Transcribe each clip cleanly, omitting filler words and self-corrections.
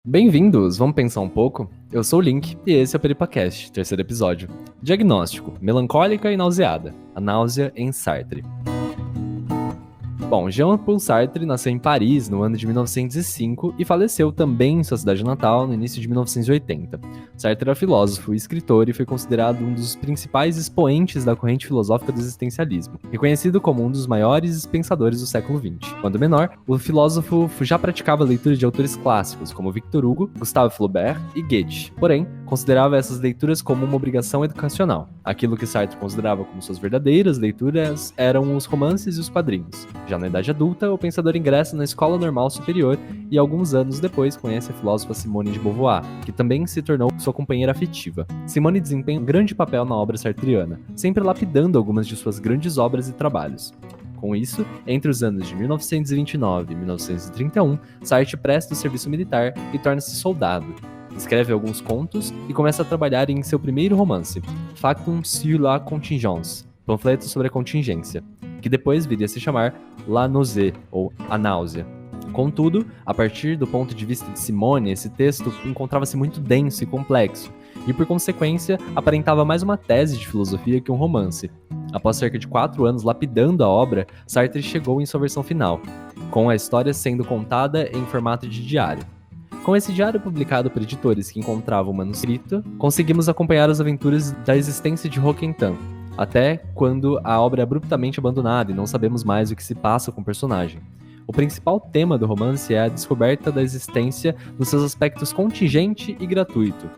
Bem-vindos, vamos pensar um pouco? Eu sou o Link e esse é o Peripacast, terceiro episódio. Diagnóstico: melancólica e nauseada. A náusea em Sartre. Bom, Jean-Paul Sartre nasceu em Paris no ano de 1905 e faleceu também em sua cidade natal no início de 1980. Sartre era filósofo e escritor e foi considerado um dos principais expoentes da corrente filosófica do existencialismo, reconhecido como um dos maiores pensadores do século XX. Quando menor, o filósofo já praticava leituras de autores clássicos como Victor Hugo, Gustave Flaubert e Goethe. Porém, considerava essas leituras como uma obrigação educacional. Aquilo que Sartre considerava como suas verdadeiras leituras eram os romances e os quadrinhos. Já na idade adulta, o pensador ingressa na Escola Normal Superior e alguns anos depois conhece a filósofa Simone de Beauvoir, que também se tornou sua companheira afetiva. Simone desempenha um grande papel na obra sartriana, sempre lapidando algumas de suas grandes obras e trabalhos. Com isso, entre os anos de 1929 e 1931, Sartre presta o serviço militar e torna-se soldado. Escreve alguns contos e começa a trabalhar em seu primeiro romance, Factum sur la contingence, panfleto sobre a contingência, que depois viria a se chamar La Nausée, ou A Náusea. Contudo, a partir do ponto de vista de Simone, esse texto encontrava-se muito denso e complexo, e por consequência aparentava mais uma tese de filosofia que um romance. Após cerca de 4 anos lapidando a obra, Sartre chegou em sua versão final, com a história sendo contada em formato de diário. Com esse diário publicado por editores que encontravam o manuscrito, conseguimos acompanhar as aventuras da existência de Roquentin, até quando a obra é abruptamente abandonada e não sabemos mais o que se passa com o personagem. O principal tema do romance é a descoberta da existência nos seus aspectos contingente e gratuito.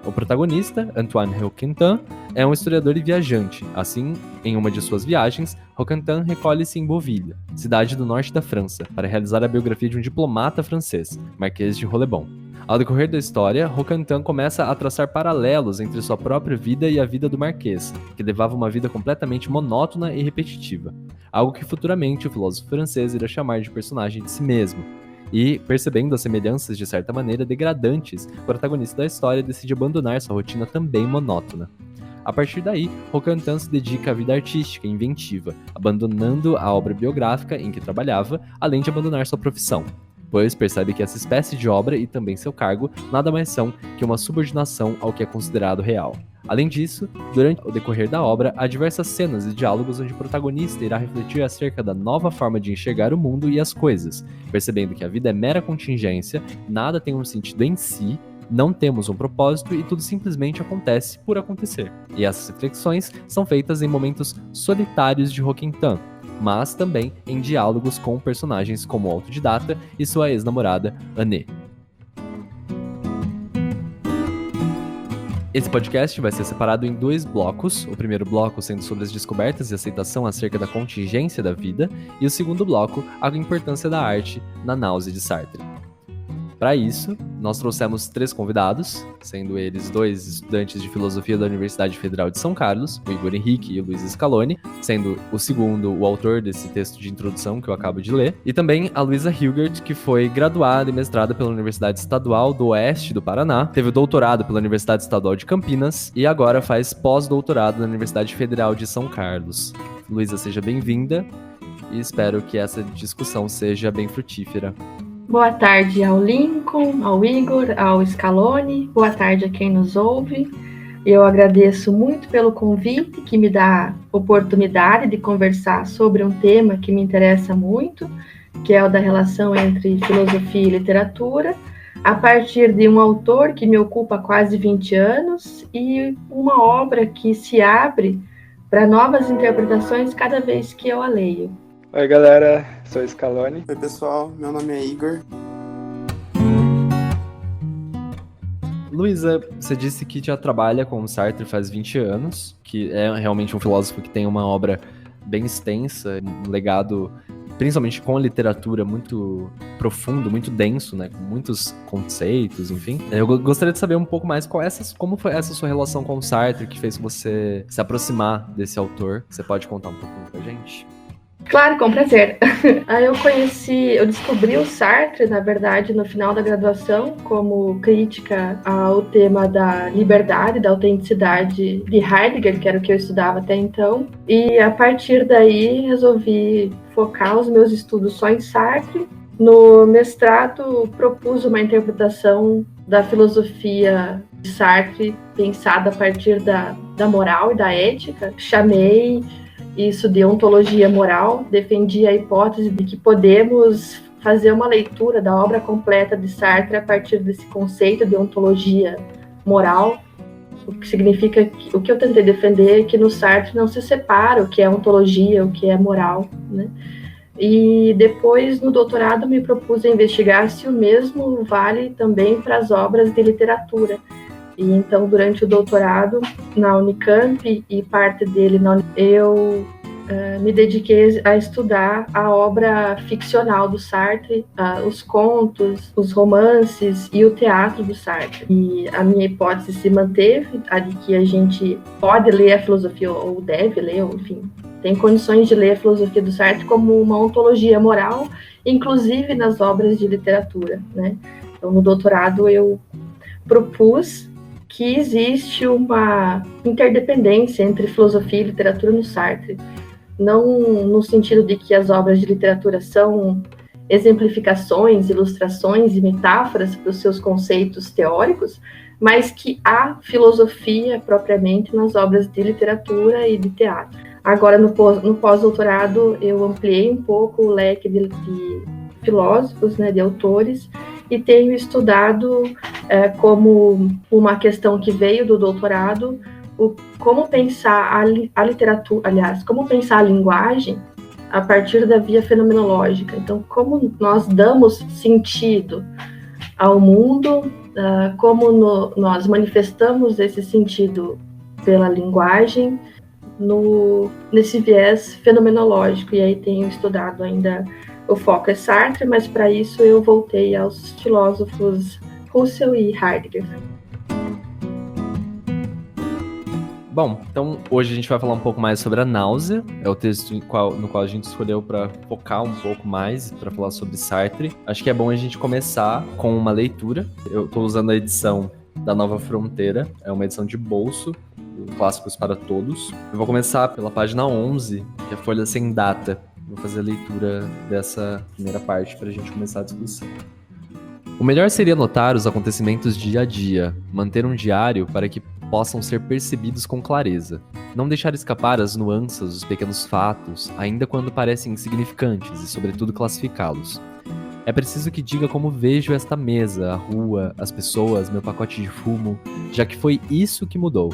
O protagonista, Antoine Roquentin, é um historiador e viajante. Assim, em uma de suas viagens, Roquentin recolhe-se em Beauville, cidade do norte da França, para realizar a biografia de um diplomata francês, Marquês de Rolebon. Ao decorrer da história, Roquentin começa a traçar paralelos entre sua própria vida e a vida do Marquês, que levava uma vida completamente monótona e repetitiva, algo que futuramente o filósofo francês irá chamar de personagem de si mesmo. E, percebendo as semelhanças de certa maneira degradantes, o protagonista da história decide abandonar sua rotina também monótona. A partir daí, Roquentin se dedica à vida artística e inventiva, abandonando a obra biográfica em que trabalhava, além de abandonar sua profissão, pois percebe que essa espécie de obra e também seu cargo nada mais são que uma subordinação ao que é considerado real. Além disso, durante o decorrer da obra, há diversas cenas e diálogos onde o protagonista irá refletir acerca da nova forma de enxergar o mundo e as coisas, percebendo que a vida é mera contingência, nada tem um sentido em si, não temos um propósito e tudo simplesmente acontece por acontecer. E essas reflexões são feitas em momentos solitários de Roquentin, mas também em diálogos com personagens como o autodidata e sua ex-namorada, Anne. Esse podcast vai ser separado em 2 blocos, o primeiro bloco sendo sobre as descobertas e aceitação acerca da contingência da vida, e o segundo bloco, a importância da arte na náusea de Sartre. Para isso, nós trouxemos 3 convidados, sendo eles 2 estudantes de filosofia da Universidade Federal de São Carlos, o Igor Henrique e o Luiz Scaloni, sendo o segundo o autor desse texto de introdução que eu acabo de ler, e também a Luisa Hilgert, que foi graduada e mestrada pela Universidade Estadual do Oeste do Paraná, teve doutorado pela Universidade Estadual de Campinas e agora faz pós-doutorado na Universidade Federal de São Carlos. Luisa, seja bem-vinda e espero que essa discussão seja bem frutífera. Boa tarde ao Lincoln, ao Igor, ao Scaloni, boa tarde a quem nos ouve. Eu agradeço muito pelo convite que me dá a oportunidade de conversar sobre um tema que me interessa muito, que é o da relação entre filosofia e literatura, a partir de um autor que me ocupa há quase 20 anos e uma obra que se abre para novas interpretações cada vez que eu a leio. Oi galera, sou o Scaloni. Oi pessoal, meu nome é Igor. Luisa, você disse que já trabalha com Sartre faz 20 anos, que é realmente um filósofo que tem uma obra bem extensa, um legado, principalmente com a literatura, muito profundo, muito denso, né, com muitos conceitos, enfim. Eu gostaria de saber um pouco mais como foi essa sua relação com Sartre, que fez você se aproximar desse autor. Você pode contar um pouquinho pra gente? Claro, com prazer. Eu descobri o Sartre, na verdade, no final da graduação, como crítica ao tema da liberdade, da autenticidade de Heidegger, que era o que eu estudava até então. E a partir daí resolvi focar os meus estudos só em Sartre No mestrado, propus uma interpretação da filosofia de Sartre, pensada a partir da moral e da ética. Chamei isso de ontologia moral, defendi a hipótese de que podemos fazer uma leitura da obra completa de Sartre a partir desse conceito de ontologia moral, o que significa que o que eu tentei defender é que no Sartre não se separa o que é ontologia, o que é moral, né? E depois, no doutorado, me propus a investigar se o mesmo vale também para as obras de literatura. E então, durante o doutorado na Unicamp e parte dele eu me dediquei a estudar a obra ficcional do Sartre, os contos, os romances e o teatro do Sartre. E a minha hipótese se manteve, a de que a gente pode ler a filosofia, ou deve ler, ou, enfim, tem condições de ler a filosofia do Sartre como uma ontologia moral, inclusive nas obras de literatura, né? Então, no doutorado, eu propus que existe uma interdependência entre filosofia e literatura no Sartre, não no sentido de que as obras de literatura são exemplificações, ilustrações e metáforas para os seus conceitos teóricos, mas que há filosofia propriamente nas obras de literatura e de teatro. Agora, no pós-doutorado, eu ampliei um pouco o leque de filósofos, né, de autores, e tenho estudado como uma questão que veio do doutorado, como pensar a literatura, aliás, como pensar a linguagem a partir da via fenomenológica. Então, como nós damos sentido ao mundo, como nós manifestamos esse sentido pela linguagem, nesse viés fenomenológico. E aí tenho estudado ainda, o foco é Sartre, mas para isso eu voltei aos filósofos Husserl e Heidegger. Bom, então hoje a gente vai falar um pouco mais sobre a náusea, é o texto no qual a gente escolheu para focar um pouco mais, para falar sobre Sartre. Acho que é bom a gente começar com uma leitura. Eu estou usando a edição da Nova Fronteira, é uma edição de bolso, Clássicos para Todos. Eu vou começar pela página 11, que é a folha sem data. Vou fazer a leitura dessa primeira parte para a gente começar a discussão. O melhor seria anotar os acontecimentos dia a dia, manter um diário para que possam ser percebidos com clareza. Não deixar escapar as nuances dos pequenos fatos, ainda quando parecem insignificantes, e sobretudo classificá-los. É preciso que diga como vejo esta mesa, a rua, as pessoas, meu pacote de fumo, já que foi isso que mudou.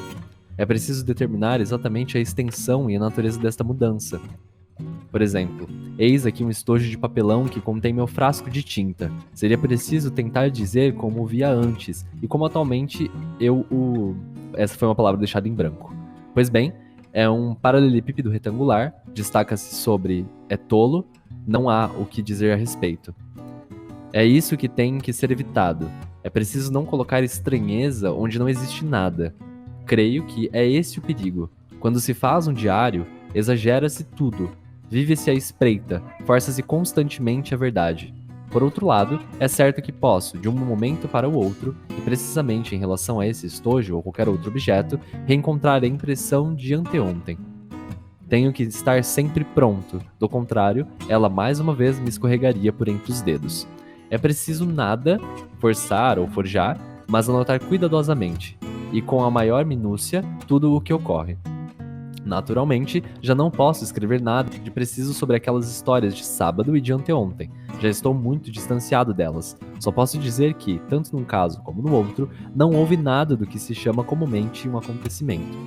É preciso determinar exatamente a extensão e a natureza desta mudança. Por exemplo, eis aqui um estojo de papelão que contém meu frasco de tinta. Seria preciso tentar dizer como o via antes e como atualmente eu o... Essa foi uma palavra deixada em branco. Pois bem, é um paralelepípedo retangular, destaca-se sobre é tolo, não há o que dizer a respeito. É isso que tem que ser evitado. É preciso não colocar estranheza onde não existe nada. Creio que é esse o perigo. Quando se faz um diário, exagera-se tudo. Vive-se à espreita, força-se constantemente a verdade. Por outro lado, é certo que posso, de um momento para o outro, e precisamente em relação a esse estojo ou qualquer outro objeto, reencontrar a impressão de anteontem. Tenho que estar sempre pronto, do contrário, ela mais uma vez me escorregaria por entre os dedos. É preciso nada, forçar ou forjar, mas anotar cuidadosamente, e com a maior minúcia, tudo o que ocorre. Naturalmente, já não posso escrever nada de preciso sobre aquelas histórias de sábado e de anteontem. Já estou muito distanciado delas. Só posso dizer que, tanto num caso como no outro, não houve nada do que se chama comumente um acontecimento.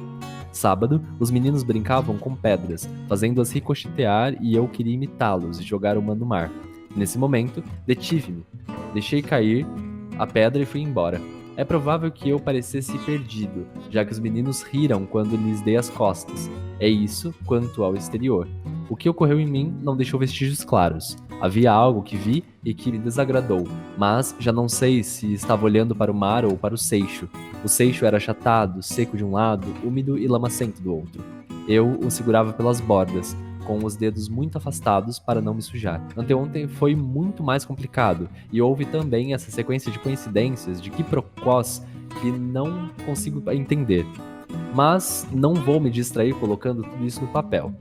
Sábado, os meninos brincavam com pedras, fazendo-as ricochetear e eu queria imitá-los e jogar uma no mar. Nesse momento, detive-me. Deixei cair a pedra e fui embora. É provável que eu parecesse perdido, já que os meninos riram quando lhes dei as costas. É isso quanto ao exterior. O que ocorreu em mim não deixou vestígios claros. Havia algo que vi e que me desagradou, mas já não sei se estava olhando para o mar ou para o seixo. O seixo era achatado, seco de um lado, úmido e lamacento do outro. Eu o segurava pelas bordas, com os dedos muito afastados para não me sujar. Anteontem foi muito mais complicado, e houve também essa sequência de coincidências, de quiproquós, que não consigo entender. Mas não vou me distrair colocando tudo isso no papel.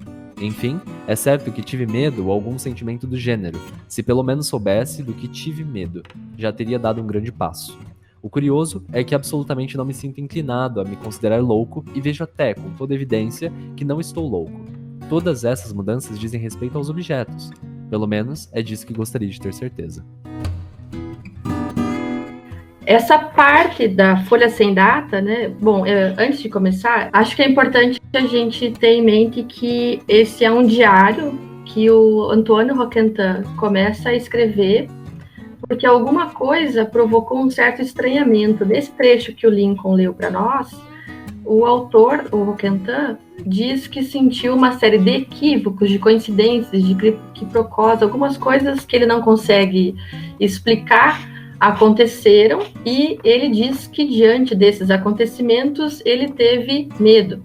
Enfim, é certo que tive medo ou algum sentimento do gênero. Se pelo menos soubesse do que tive medo, já teria dado um grande passo. O curioso é que absolutamente não me sinto inclinado a me considerar louco e vejo até, com toda evidência, que não estou louco. Todas essas mudanças dizem respeito aos objetos. Pelo menos é disso que gostaria de ter certeza. Essa parte da folha sem data, né? Bom, antes de começar, acho que é importante a gente ter em mente que esse é um diário que o Antoine Roquentin começa a escrever porque alguma coisa provocou um certo estranhamento. Nesse trecho que o Lincoln leu para nós, o autor, o Roquentin, diz que sentiu uma série de equívocos, de coincidências, de quiprocós, algumas coisas que ele não consegue explicar aconteceram, e ele diz que diante desses acontecimentos ele teve medo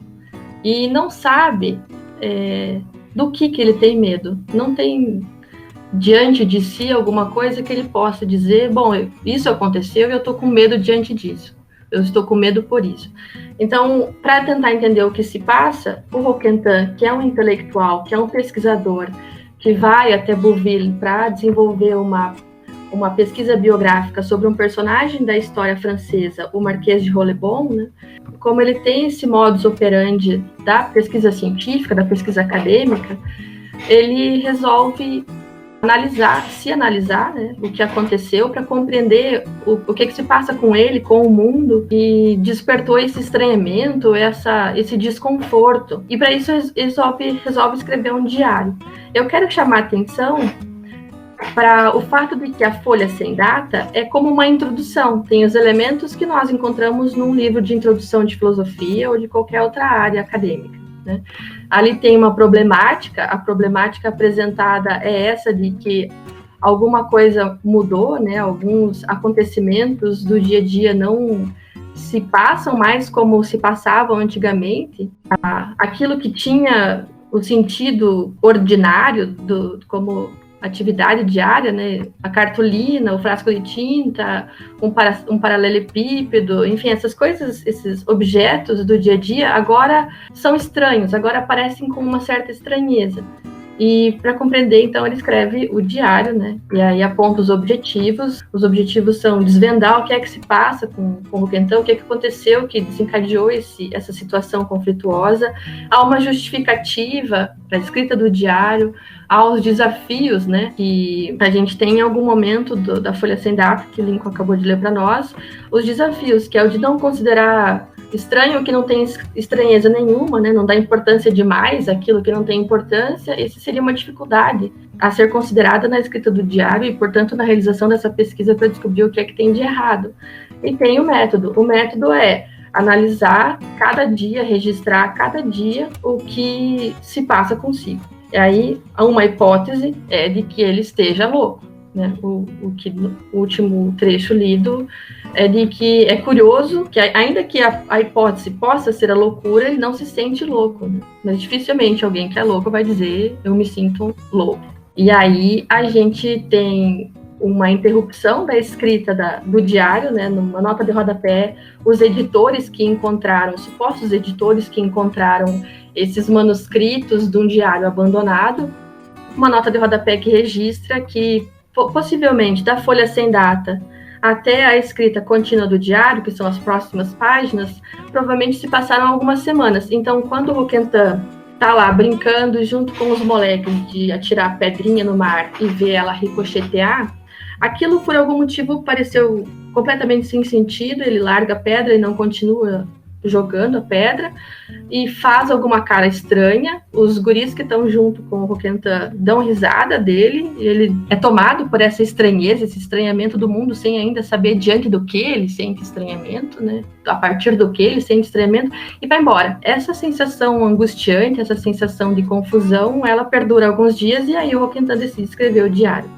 e não sabe do que ele tem medo. Não tem diante de si alguma coisa que ele possa dizer, bom, isso aconteceu e eu estou com medo diante disso, eu estou com medo por isso. Então, para tentar entender o que se passa, o Roquentin, que é um intelectual, que é um pesquisador, que vai até Bouville para desenvolver uma pesquisa biográfica sobre um personagem da história francesa, o Marquês de Rollebon, né? Como ele tem esse modus operandi da pesquisa científica, da pesquisa acadêmica, ele resolve analisar, né, o que aconteceu para compreender o que se passa com ele, com o mundo, e despertou esse estranhamento, esse desconforto. E para isso resolve escrever um diário. Eu quero chamar a atenção para o fato de que a folha sem data é como uma introdução, tem os elementos que nós encontramos num livro de introdução de filosofia ou de qualquer outra área acadêmica, né? Ali tem uma problemática, a problemática apresentada é essa de que alguma coisa mudou, né? Alguns acontecimentos do dia a dia não se passam mais como se passavam antigamente. Aquilo que tinha o sentido ordinário como atividade diária, né? A cartolina, o frasco de tinta, um paralelepípedo, enfim, essas coisas, esses objetos do dia a dia agora são estranhos, agora aparecem com uma certa estranheza. E para compreender, então, ele escreve o diário, né? E aí aponta os objetivos. Os objetivos são desvendar o que é que se passa com o Roquentin, o que é que aconteceu que desencadeou essa situação conflituosa. Há uma justificativa para a escrita do diário, há os desafios, né, que a gente tem em algum momento da folha sem data, que o Lincoln acabou de ler para nós. Os desafios, que é o de não considerar estranho que não tem estranheza nenhuma, né? Não dá importância demais aquilo que não tem importância. Essa seria uma dificuldade a ser considerada na escrita do diário e, portanto, na realização dessa pesquisa para descobrir o que é que tem de errado. E tem o método. O método é analisar cada dia, registrar cada dia o que se passa consigo. E aí, uma hipótese é de que ele esteja louco, né? O último trecho lido é de que é curioso que, ainda que a hipótese possa ser a loucura, ele não se sente louco, né? Mas dificilmente alguém que é louco vai dizer eu me sinto louco. E aí a gente tem uma interrupção da escrita do diário, né? Numa nota de rodapé, os editores que encontraram, os supostos editores que encontraram esses manuscritos de um diário abandonado, uma nota de rodapé que registra que possivelmente da folha sem data até a escrita contínua do diário, que são as próximas páginas, provavelmente se passaram algumas semanas. Então, quando o Roquentin está lá brincando junto com os moleques de atirar pedrinha no mar e ver ela ricochetear, aquilo por algum motivo pareceu completamente sem sentido. Ele larga a pedra e não continua jogando a pedra e faz alguma cara estranha. Os guris que estão junto com o Roquentin dão risada dele. Ele é tomado por essa estranheza, esse estranhamento do mundo, sem ainda saber diante do que ele sente estranhamento, né? A partir do que ele sente estranhamento, e vai embora. Essa sensação angustiante, essa sensação de confusão, ela perdura alguns dias, e aí o Roquentin decide escrever o diário.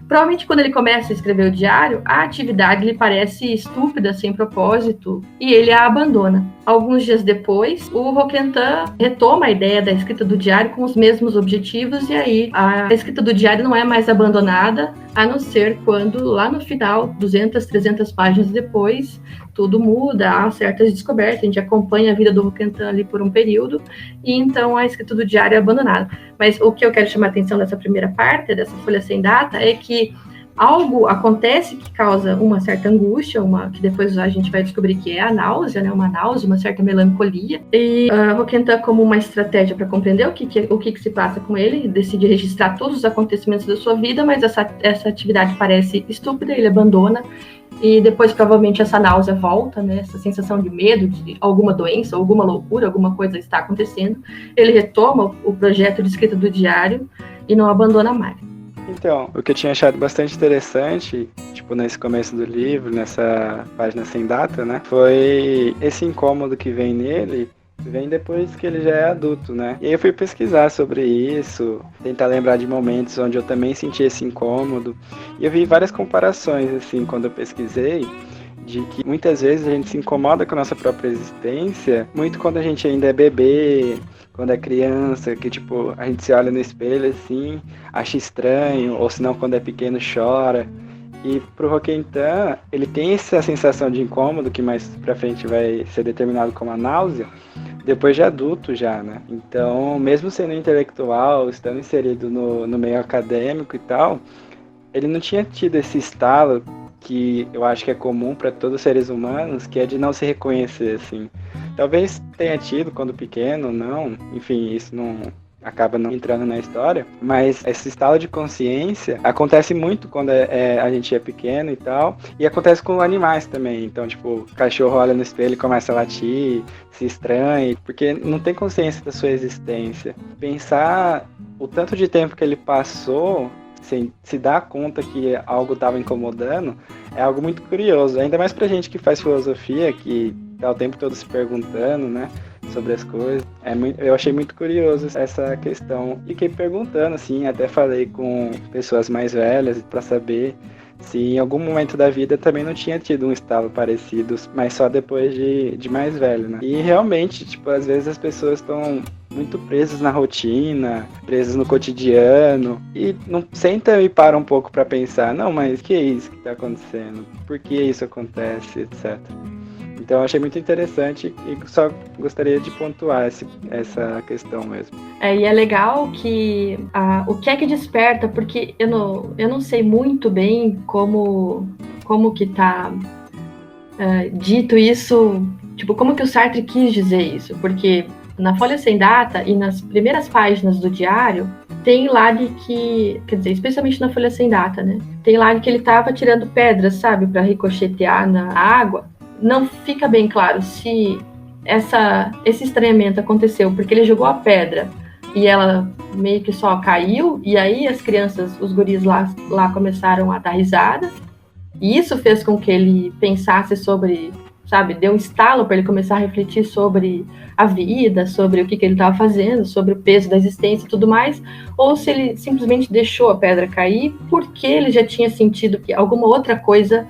Provavelmente, quando ele começa a escrever o diário, a atividade lhe parece estúpida, sem propósito, e ele a abandona. Alguns dias depois, o Roquentin retoma a ideia da escrita do diário com os mesmos objetivos, e aí a escrita do diário não é mais abandonada, a não ser quando, lá no final, 200, 300 páginas depois, tudo muda, há certas descobertas, a gente acompanha a vida do Roquentin ali por um período, e então a escrita do diário é abandonada. Mas o que eu quero chamar a atenção dessa primeira parte, dessa folha sem data, é que algo acontece que causa uma certa angústia, que depois a gente vai descobrir que é a náusea, né? Uma náusea, uma certa melancolia. E Roquentin, como uma estratégia para compreender o que se passa com ele, decide registrar todos os acontecimentos da sua vida, mas essa atividade parece estúpida, ele abandona. E depois, provavelmente, essa náusea volta, né? Essa sensação de medo, de alguma doença, alguma loucura, alguma coisa está acontecendo. Ele retoma o projeto de escrita do diário e não abandona mais. Então, o que eu tinha achado bastante interessante, tipo, nesse começo do livro, nessa página sem data, né, foi esse incômodo que vem nele, vem depois que ele já é adulto, né? E aí eu fui pesquisar sobre isso, tentar lembrar de momentos onde eu também senti esse incômodo, e eu vi várias comparações, assim, quando eu pesquisei, de que muitas vezes a gente se incomoda com a nossa própria existência, muito quando a gente ainda é bebê, quando é criança, que tipo, a gente se olha no espelho assim, acha estranho, ou senão quando é pequeno chora. E pro Roquentin, ele tem essa sensação de incômodo, que mais pra frente vai ser determinado como a náusea, depois de adulto já, né? Então, mesmo sendo intelectual, estando inserido no meio acadêmico e tal, ele não tinha tido esse estalo que eu acho que é comum para todos os seres humanos, que é de não se reconhecer, assim. Talvez tenha tido quando pequeno, não, enfim, isso não acaba não entrando na história, mas esse estado de consciência acontece muito quando a gente é pequeno e tal, e acontece com animais também. Então, tipo, o cachorro olha no espelho e começa a latir, se estranha, porque não tem consciência da sua existência. Pensar o tanto de tempo que ele passou sem se dar conta que algo estava incomodando, é algo muito curioso, ainda mais pra gente que faz filosofia, que tá o tempo todo se perguntando, né, sobre as coisas. Eu achei muito curioso essa questão, e fiquei perguntando, assim, até falei com pessoas mais velhas para saber se em algum momento da vida também não tinha tido um estalo parecido, mas só depois de mais velho, né. E realmente, tipo, às vezes as pessoas estão muito presas na rotina, presas no cotidiano, e não sentam e param um pouco para pensar, não, mas o que é isso que está acontecendo? Por que isso acontece, etc. Então eu achei muito interessante e só gostaria de pontuar essa questão mesmo. E é legal que o que é que desperta, porque eu não sei muito bem como que tá dito isso, tipo, como que o Sartre quis dizer isso, porque na folha sem data e nas primeiras páginas do diário, tem lá de que, quer dizer, especialmente na folha sem data, né? Tem lá de que ele estava tirando pedras, sabe, para ricochetear na água. Não fica bem claro se esse estranhamento aconteceu porque ele jogou a pedra e ela meio que só caiu, e aí as crianças, os guris lá começaram a dar risada, e isso fez com que ele pensasse sobre, sabe, deu um estalo para ele começar a refletir sobre a vida, sobre o que ele estava fazendo, sobre o peso da existência e tudo mais, ou se ele simplesmente deixou a pedra cair porque ele já tinha sentido que alguma outra coisa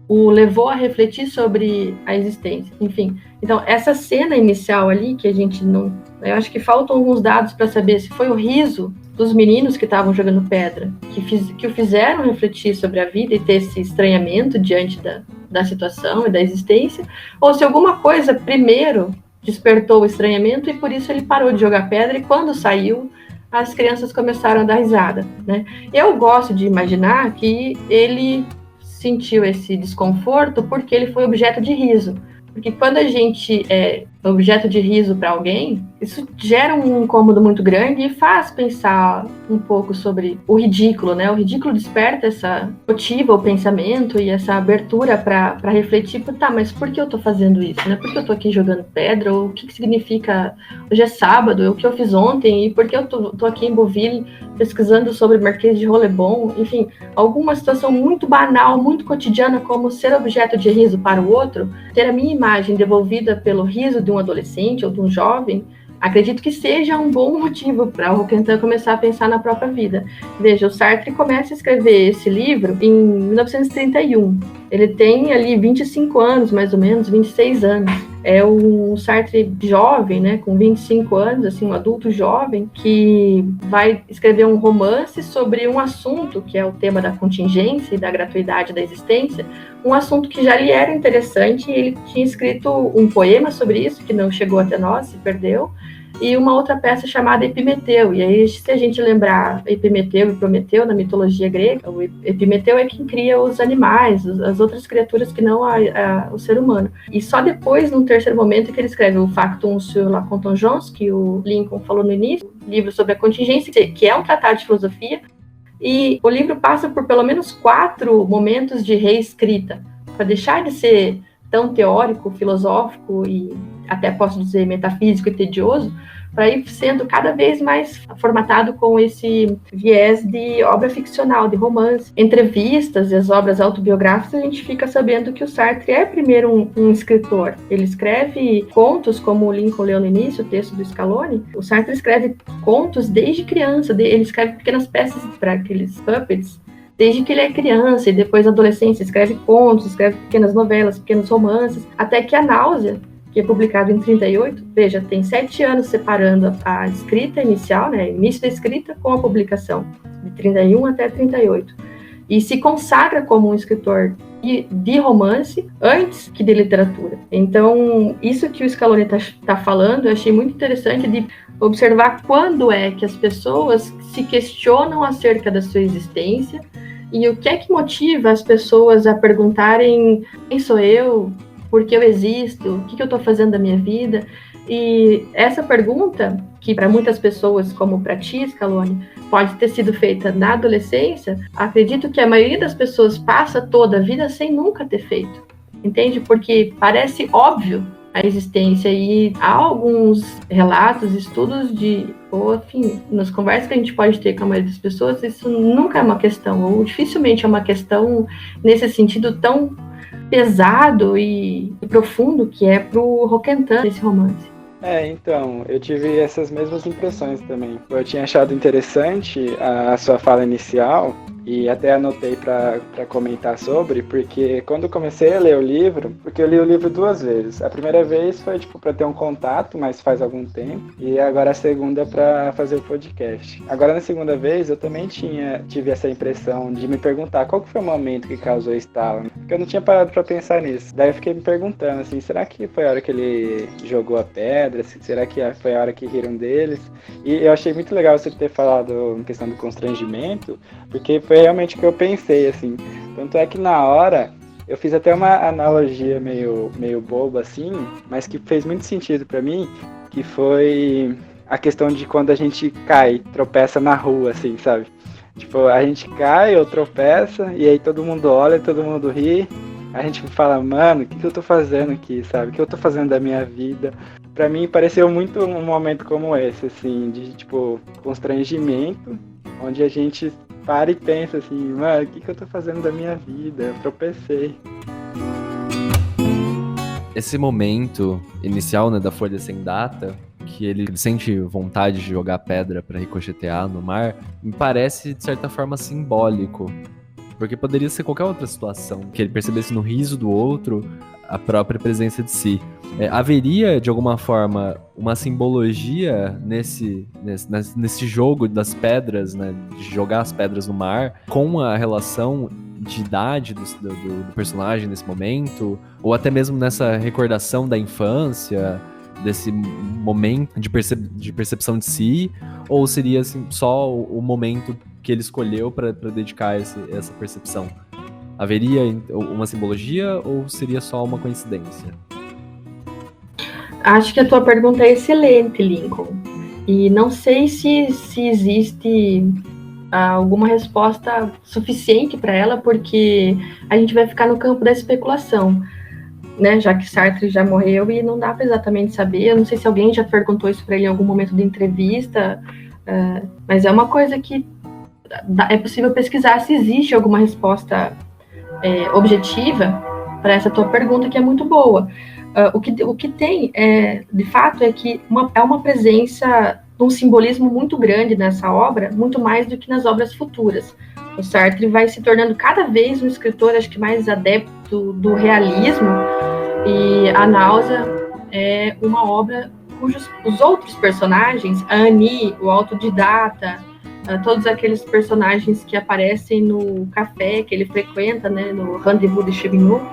o levou a refletir sobre a existência. Enfim, então essa cena inicial ali, que a gente não... Eu acho que faltam alguns dados para saber se foi o riso dos meninos que estavam jogando pedra que o fizeram refletir sobre a vida e ter esse estranhamento diante da situação e da existência, ou se alguma coisa primeiro despertou o estranhamento e por isso ele parou de jogar pedra, e quando saiu, as crianças começaram a dar risada, né? Eu gosto de imaginar que ele sentiu esse desconforto porque ele foi objeto de riso. Porque quando a gente é objeto de riso para alguém, isso gera um incômodo muito grande e faz pensar um pouco sobre o ridículo, né? O ridículo desperta motiva o pensamento e essa abertura para refletir, tá, mas por que eu tô fazendo isso, né? Por que eu tô aqui jogando pedra? Ou o que significa hoje é sábado, o que eu fiz ontem, e por que eu tô aqui em Bouville pesquisando sobre Marquês de Rolebon? Enfim, alguma situação muito banal, muito cotidiana, como ser objeto de riso para o outro, ter a minha imagem devolvida pelo riso de um adolescente ou de um jovem, acredito que seja um bom motivo para o Roquentin começar a pensar na própria vida. Veja, o Sartre começa a escrever esse livro em 1931. Ele tem ali 25 anos, mais ou menos, 26 anos. É um Sartre jovem, né, com 25 anos, assim, um adulto jovem, que vai escrever um romance sobre um assunto, que é o tema da contingência e da gratuidade da existência, um assunto que já lhe era interessante, e ele tinha escrito um poema sobre isso, que não chegou até nós, se perdeu, e uma outra peça chamada Epimeteu. E aí, se a gente lembrar Epimeteu e Prometeu na mitologia grega, o Epimeteu é quem cria os animais, as outras criaturas que não o ser humano. E só depois, num terceiro momento, que ele escreve o Factum sur la contingence, que o Lincoln falou no início, livro sobre a contingência, que é um tratado de filosofia. E o livro passa por pelo menos 4 momentos de reescrita, para deixar de ser tão teórico, filosófico e até posso dizer metafísico e tedioso, para ir sendo cada vez mais formatado com esse viés de obra ficcional, de romance. Entrevistas e as obras autobiográficas, a gente fica sabendo que o Sartre é primeiro um escritor. Ele escreve contos, como o Lincoln leu no início, o texto do Scaloni. O Sartre escreve contos desde criança, ele escreve pequenas peças para aqueles puppets, desde que ele é criança, e depois na adolescência escreve contos, escreve pequenas novelas, pequenos romances, até que a Náusea, que é publicado em 38, veja, tem 7 anos separando a escrita inicial, né, início da escrita, com a publicação, de 31 até 38. E se consagra como um escritor de romance antes que de literatura. Então, isso que o Scaloni está falando, eu achei muito interessante de observar quando é que as pessoas se questionam acerca da sua existência e o que é que motiva as pessoas a perguntarem quem sou eu, por que eu existo, o que eu estou fazendo da minha vida. E essa pergunta, que para muitas pessoas, como para ti, Scaloni, pode ter sido feita na adolescência, acredito que a maioria das pessoas passa toda a vida sem nunca ter feito, entende? Porque parece óbvio a existência, e há alguns relatos, estudos ou enfim, nas conversas que a gente pode ter com a maioria das pessoas, isso nunca é uma questão, ou dificilmente é uma questão nesse sentido tão pesado e profundo que é pro Roquentin esse romance. Então, eu tive essas mesmas impressões também. Eu tinha achado interessante a sua fala inicial, e até anotei para comentar sobre, porque quando eu comecei a ler o livro, porque eu li o livro 2 vezes. A primeira vez foi para ter um contato, mas faz algum tempo, e agora a segunda para fazer o podcast. Agora na segunda vez eu também tive essa impressão de me perguntar qual que foi o momento que causou esse estalo, né? Porque eu não tinha parado para pensar nisso. Daí eu fiquei me perguntando assim, será que foi a hora que ele jogou a pedra? Será que foi a hora que riram deles? E eu achei muito legal você ter falado em questão do constrangimento, porque foi realmente o que eu pensei, assim. Tanto é que na hora, eu fiz até uma analogia meio boba, assim, mas que fez muito sentido pra mim, que foi a questão de quando a gente cai, tropeça na rua, assim, sabe? Tipo, a gente cai ou tropeça, e aí todo mundo olha, todo mundo ri, a gente fala, mano, o que eu tô fazendo aqui, sabe? O que eu tô fazendo da minha vida? Pra mim, pareceu muito um momento como esse, assim, de, tipo, constrangimento, onde a gente para e pensa assim, mano, o que eu tô fazendo da minha vida? Eu tropecei. Esse momento inicial, né, da folha sem data, que ele sente vontade de jogar pedra pra ricochetear no mar, me parece, de certa forma, simbólico. Porque poderia ser qualquer outra situação, que ele percebesse no riso do outro a própria presença de si. Haveria, de alguma forma, uma simbologia nesse jogo das pedras, né, de jogar as pedras no mar, com a relação de idade do personagem nesse momento, ou até mesmo nessa recordação da infância, desse momento de percepção de si, ou seria assim, só o momento que ele escolheu para dedicar essa percepção? Haveria uma simbologia ou seria só uma coincidência? Acho que a tua pergunta é excelente, Lincoln. E não sei se existe alguma resposta suficiente para ela, porque a gente vai ficar no campo da especulação, né? Já que Sartre já morreu e não dá para exatamente saber. Eu não sei se alguém já perguntou isso para ele em algum momento de entrevista, mas é uma coisa que é possível pesquisar se existe alguma resposta objetiva para essa tua pergunta, que é muito boa. O que tem, de fato, é que é uma presença de um simbolismo muito grande nessa obra, muito mais do que nas obras futuras. O Sartre vai se tornando cada vez um escritor, acho que mais adepto do realismo, e A Náusea é uma obra cujos os outros personagens, a Annie, o autodidata, todos aqueles personagens que aparecem no café que ele frequenta, né, no Rendezvous de Chibinot,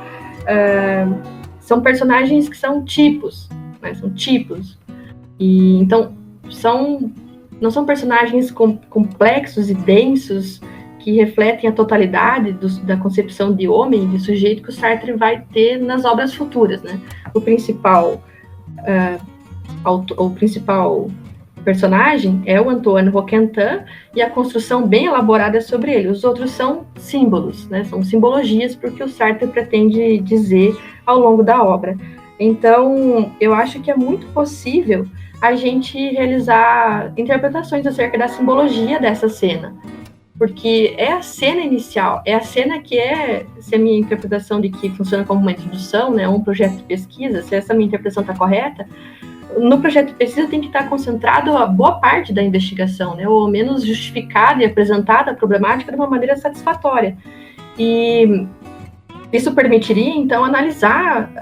são personagens que são tipos, né, são tipos. E então não são personagens complexos e densos que refletem a totalidade da concepção de homem, de sujeito que o Sartre vai ter nas obras futuras, né? O principal personagem é o Antoine Roquentin e a construção bem elaborada sobre ele. Os outros são símbolos, né? São simbologias porque o Sartre pretende dizer ao longo da obra. Então, eu acho que é muito possível a gente realizar interpretações acerca da simbologia dessa cena, porque é a cena inicial, é a cena que se a minha interpretação de que funciona como uma introdução, né, um projeto de pesquisa, se essa minha interpretação está correta, no projeto de pesquisa tem que estar concentrado a boa parte da investigação, né, ou ao menos justificada e apresentada a problemática de uma maneira satisfatória. E isso permitiria, então, analisar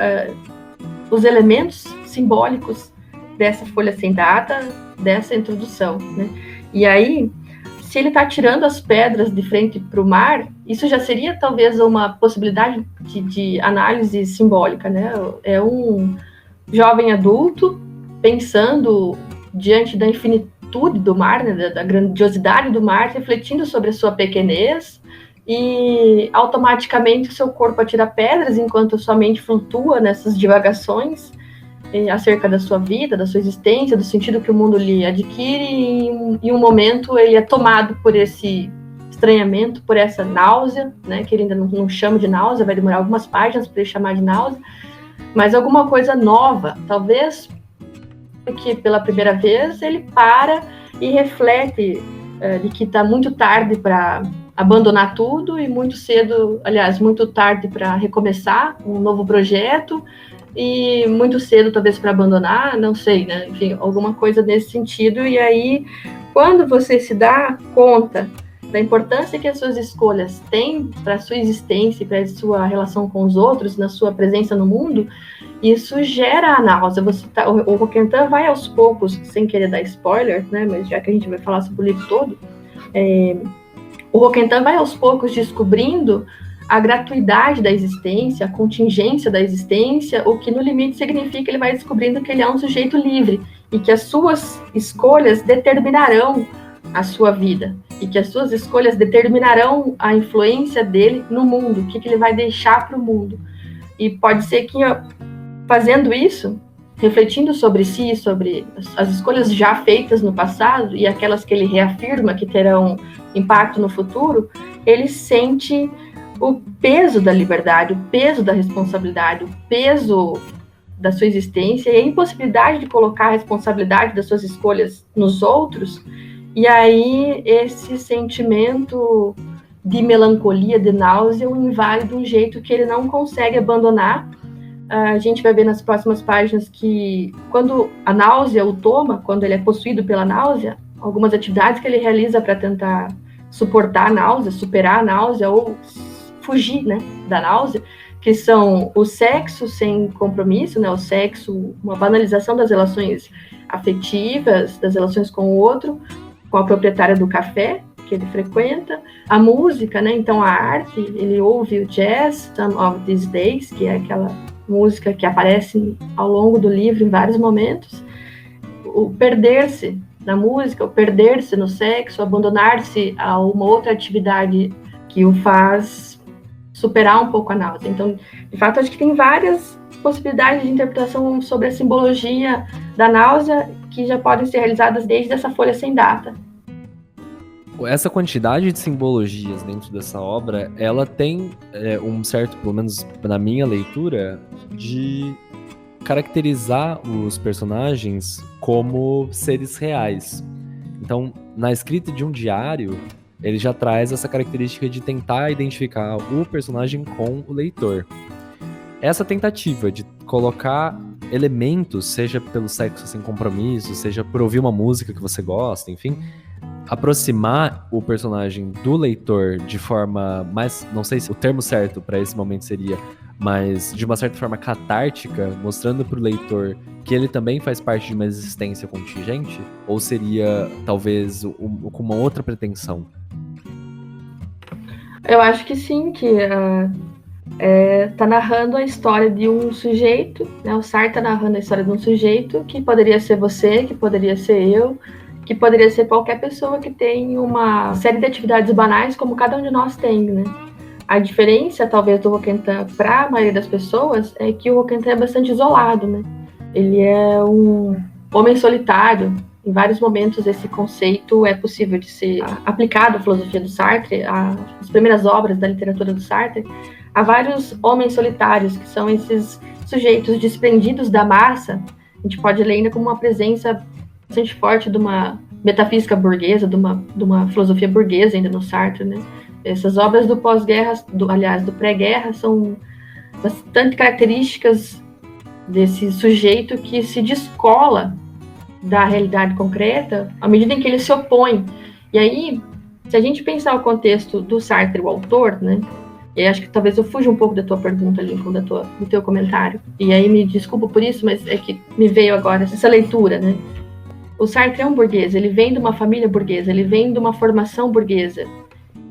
os elementos simbólicos dessa folha sem data, dessa introdução, né? E aí, se ele está tirando as pedras de frente para o mar, isso já seria talvez uma possibilidade de análise simbólica, né? É um jovem adulto pensando diante da infinitude do mar, né? Da grandiosidade do mar, refletindo sobre a sua pequenez, e automaticamente o seu corpo atira pedras enquanto sua mente flutua nessas divagações acerca da sua vida, da sua existência, do sentido que o mundo lhe adquire, e em um momento ele é tomado por esse estranhamento, por essa náusea, né, que ele ainda não chama de náusea, vai demorar algumas páginas para ele chamar de náusea, mas alguma coisa nova, talvez porque pela primeira vez ele para e reflete de que está muito tarde para abandonar tudo e muito cedo, aliás, muito tarde para recomeçar um novo projeto, e muito cedo talvez para abandonar, não sei, né? Enfim, alguma coisa nesse sentido. E aí, quando você se dá conta da importância que as suas escolhas têm para a sua existência, para a sua relação com os outros, na sua presença no mundo, isso gera a náusea. O Roquentin vai aos poucos, sem querer dar spoiler, né? Mas já que a gente vai falar sobre o livro todo, o Roquentin vai aos poucos descobrindo a gratuidade da existência, a contingência da existência, o que no limite significa que ele vai descobrindo que ele é um sujeito livre e que as suas escolhas determinarão a sua vida e que as suas escolhas determinarão a influência dele no mundo, o que ele vai deixar para o mundo. E pode ser que fazendo isso, refletindo sobre si, sobre as escolhas já feitas no passado e aquelas que ele reafirma que terão impacto no futuro, ele sente o peso da liberdade, o peso da responsabilidade, o peso da sua existência e a impossibilidade de colocar a responsabilidade das suas escolhas nos outros. E aí esse sentimento de melancolia, de náusea, o invade de um jeito que ele não consegue abandonar. A gente vai ver nas próximas páginas que quando a náusea o toma, quando ele é possuído pela náusea, algumas atividades que ele realiza para tentar suportar a náusea, superar a náusea ou fugir, né, da náusea, que são o sexo sem compromisso, né, o sexo, uma banalização das relações afetivas, das relações com o outro, com a proprietária do café que ele frequenta, a música, né, então a arte, ele ouve o jazz, Some of These Days, que é aquela música que aparece ao longo do livro em vários momentos, o perder-se na música, o perder-se no sexo, abandonar-se a uma outra atividade que o faz superar um pouco a náusea. Então, de fato, acho que tem várias possibilidades de interpretação sobre a simbologia da náusea que já podem ser realizadas desde essa folha sem data. Essa quantidade de simbologias dentro dessa obra, ela tem um certo, pelo menos na minha leitura, de caracterizar os personagens como seres reais. Então, na escrita de um diário, ele já traz essa característica de tentar identificar o personagem com o leitor. Essa tentativa de colocar elementos, seja pelo sexo sem compromisso, seja por ouvir uma música que você gosta, enfim, aproximar o personagem do leitor de forma mais, não sei se o termo certo para esse momento seria, mas de uma certa forma catártica, mostrando pro leitor que ele também faz parte de uma existência contingente? Ou seria, talvez, com uma outra pretensão? Eu acho que sim, que tá narrando a história de um sujeito, né? O Sartre tá narrando a história de um sujeito que poderia ser você, que poderia ser eu, que poderia ser qualquer pessoa que tem uma série de atividades banais como cada um de nós tem, né? A diferença, talvez, do Roquentin para a maioria das pessoas é que o Roquentin é bastante isolado, né? Ele é um homem solitário. Em vários momentos, esse conceito é possível de ser aplicado à filosofia do Sartre, às primeiras obras da literatura do Sartre. Há vários homens solitários, que são esses sujeitos desprendidos da massa. A gente pode ler ainda como uma presença bastante forte de uma metafísica burguesa, de uma filosofia burguesa ainda no Sartre, né? Essas obras do pós-guerra, do pré-guerra, são bastante características desse sujeito que se descola da realidade concreta à medida em que ele se opõe. E aí, se a gente pensar o contexto do Sartre, o autor, né? E acho que talvez eu fuja um pouco da tua pergunta, Lincoln, do teu comentário. E aí me desculpo por isso, mas é que me veio agora essa leitura, né? O Sartre é um burguês, ele vem de uma família burguesa, ele vem de uma formação burguesa.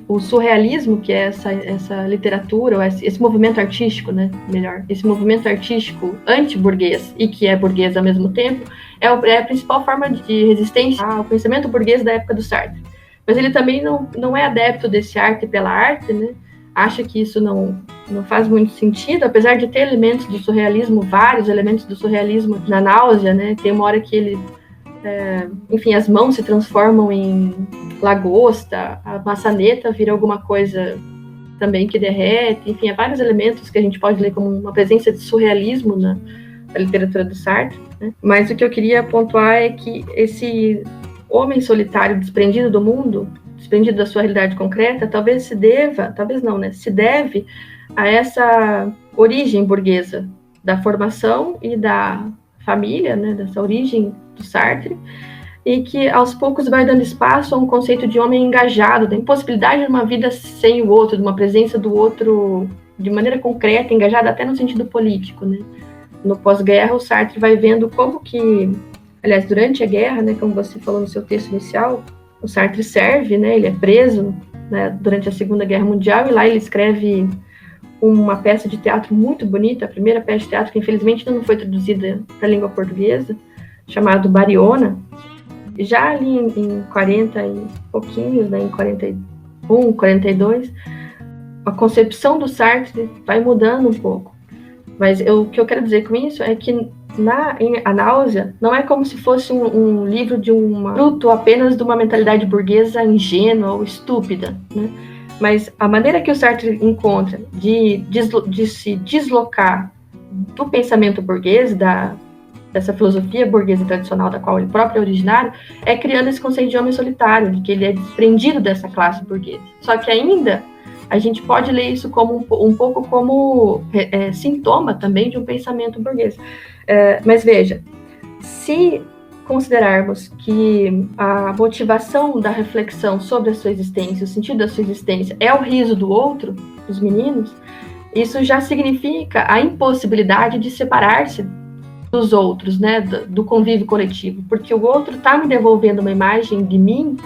O surrealismo, que é essa literatura, ou esse movimento artístico, né? Melhor, esse movimento artístico anti-burguês e que é burguês ao mesmo tempo, é a principal forma de resistência ao pensamento burguês da época do Sartre. Mas ele também não é adepto desse arte pela arte, né? Acha que isso não faz muito sentido, apesar de ter elementos do surrealismo, vários elementos do surrealismo na Náusea, né? Tem uma hora que ele, enfim, as mãos se transformam em lagosta, a maçaneta vira alguma coisa também que derrete, enfim, há vários elementos que a gente pode ler como uma presença de surrealismo na literatura do Sartre, né? Mas o que eu queria pontuar é que esse homem solitário desprendido do mundo, desprendido da sua realidade concreta, talvez se deve a essa origem burguesa da formação e da família, né, dessa origem do Sartre, e que aos poucos vai dando espaço a um conceito de homem engajado, da impossibilidade de uma vida sem o outro, de uma presença do outro de maneira concreta, engajada até no sentido político, né? No pós-guerra, o Sartre vai vendo como que, aliás, durante a guerra, né, como você falou no seu texto inicial, o Sartre serve, né, ele é preso, né, durante a Segunda Guerra Mundial, e lá ele escreve uma peça de teatro muito bonita, a primeira peça de teatro que infelizmente ainda não foi traduzida para a língua portuguesa, chamado Bariona. Já ali em 40 e pouquinhos, né, em 41, 42, a concepção do Sartre vai mudando um pouco. Mas o que eu quero dizer com isso é que a Náusea não é como se fosse um livro de fruto apenas de uma mentalidade burguesa ingênua ou estúpida, né? Mas a maneira que o Sartre encontra de se deslocar do pensamento burguês, dessa filosofia burguesa tradicional da qual ele próprio é originário, é criando esse conceito de homem solitário, de que ele é desprendido dessa classe burguesa. Só que ainda a gente pode ler isso como um pouco como sintoma também de um pensamento burguês. Mas veja, se considerarmos que a motivação da reflexão sobre a sua existência, o sentido da sua existência, é o riso do outro, dos meninos, isso já significa a impossibilidade de separar-se dos outros, né, do convívio coletivo, porque o outro está me devolvendo uma imagem de mim,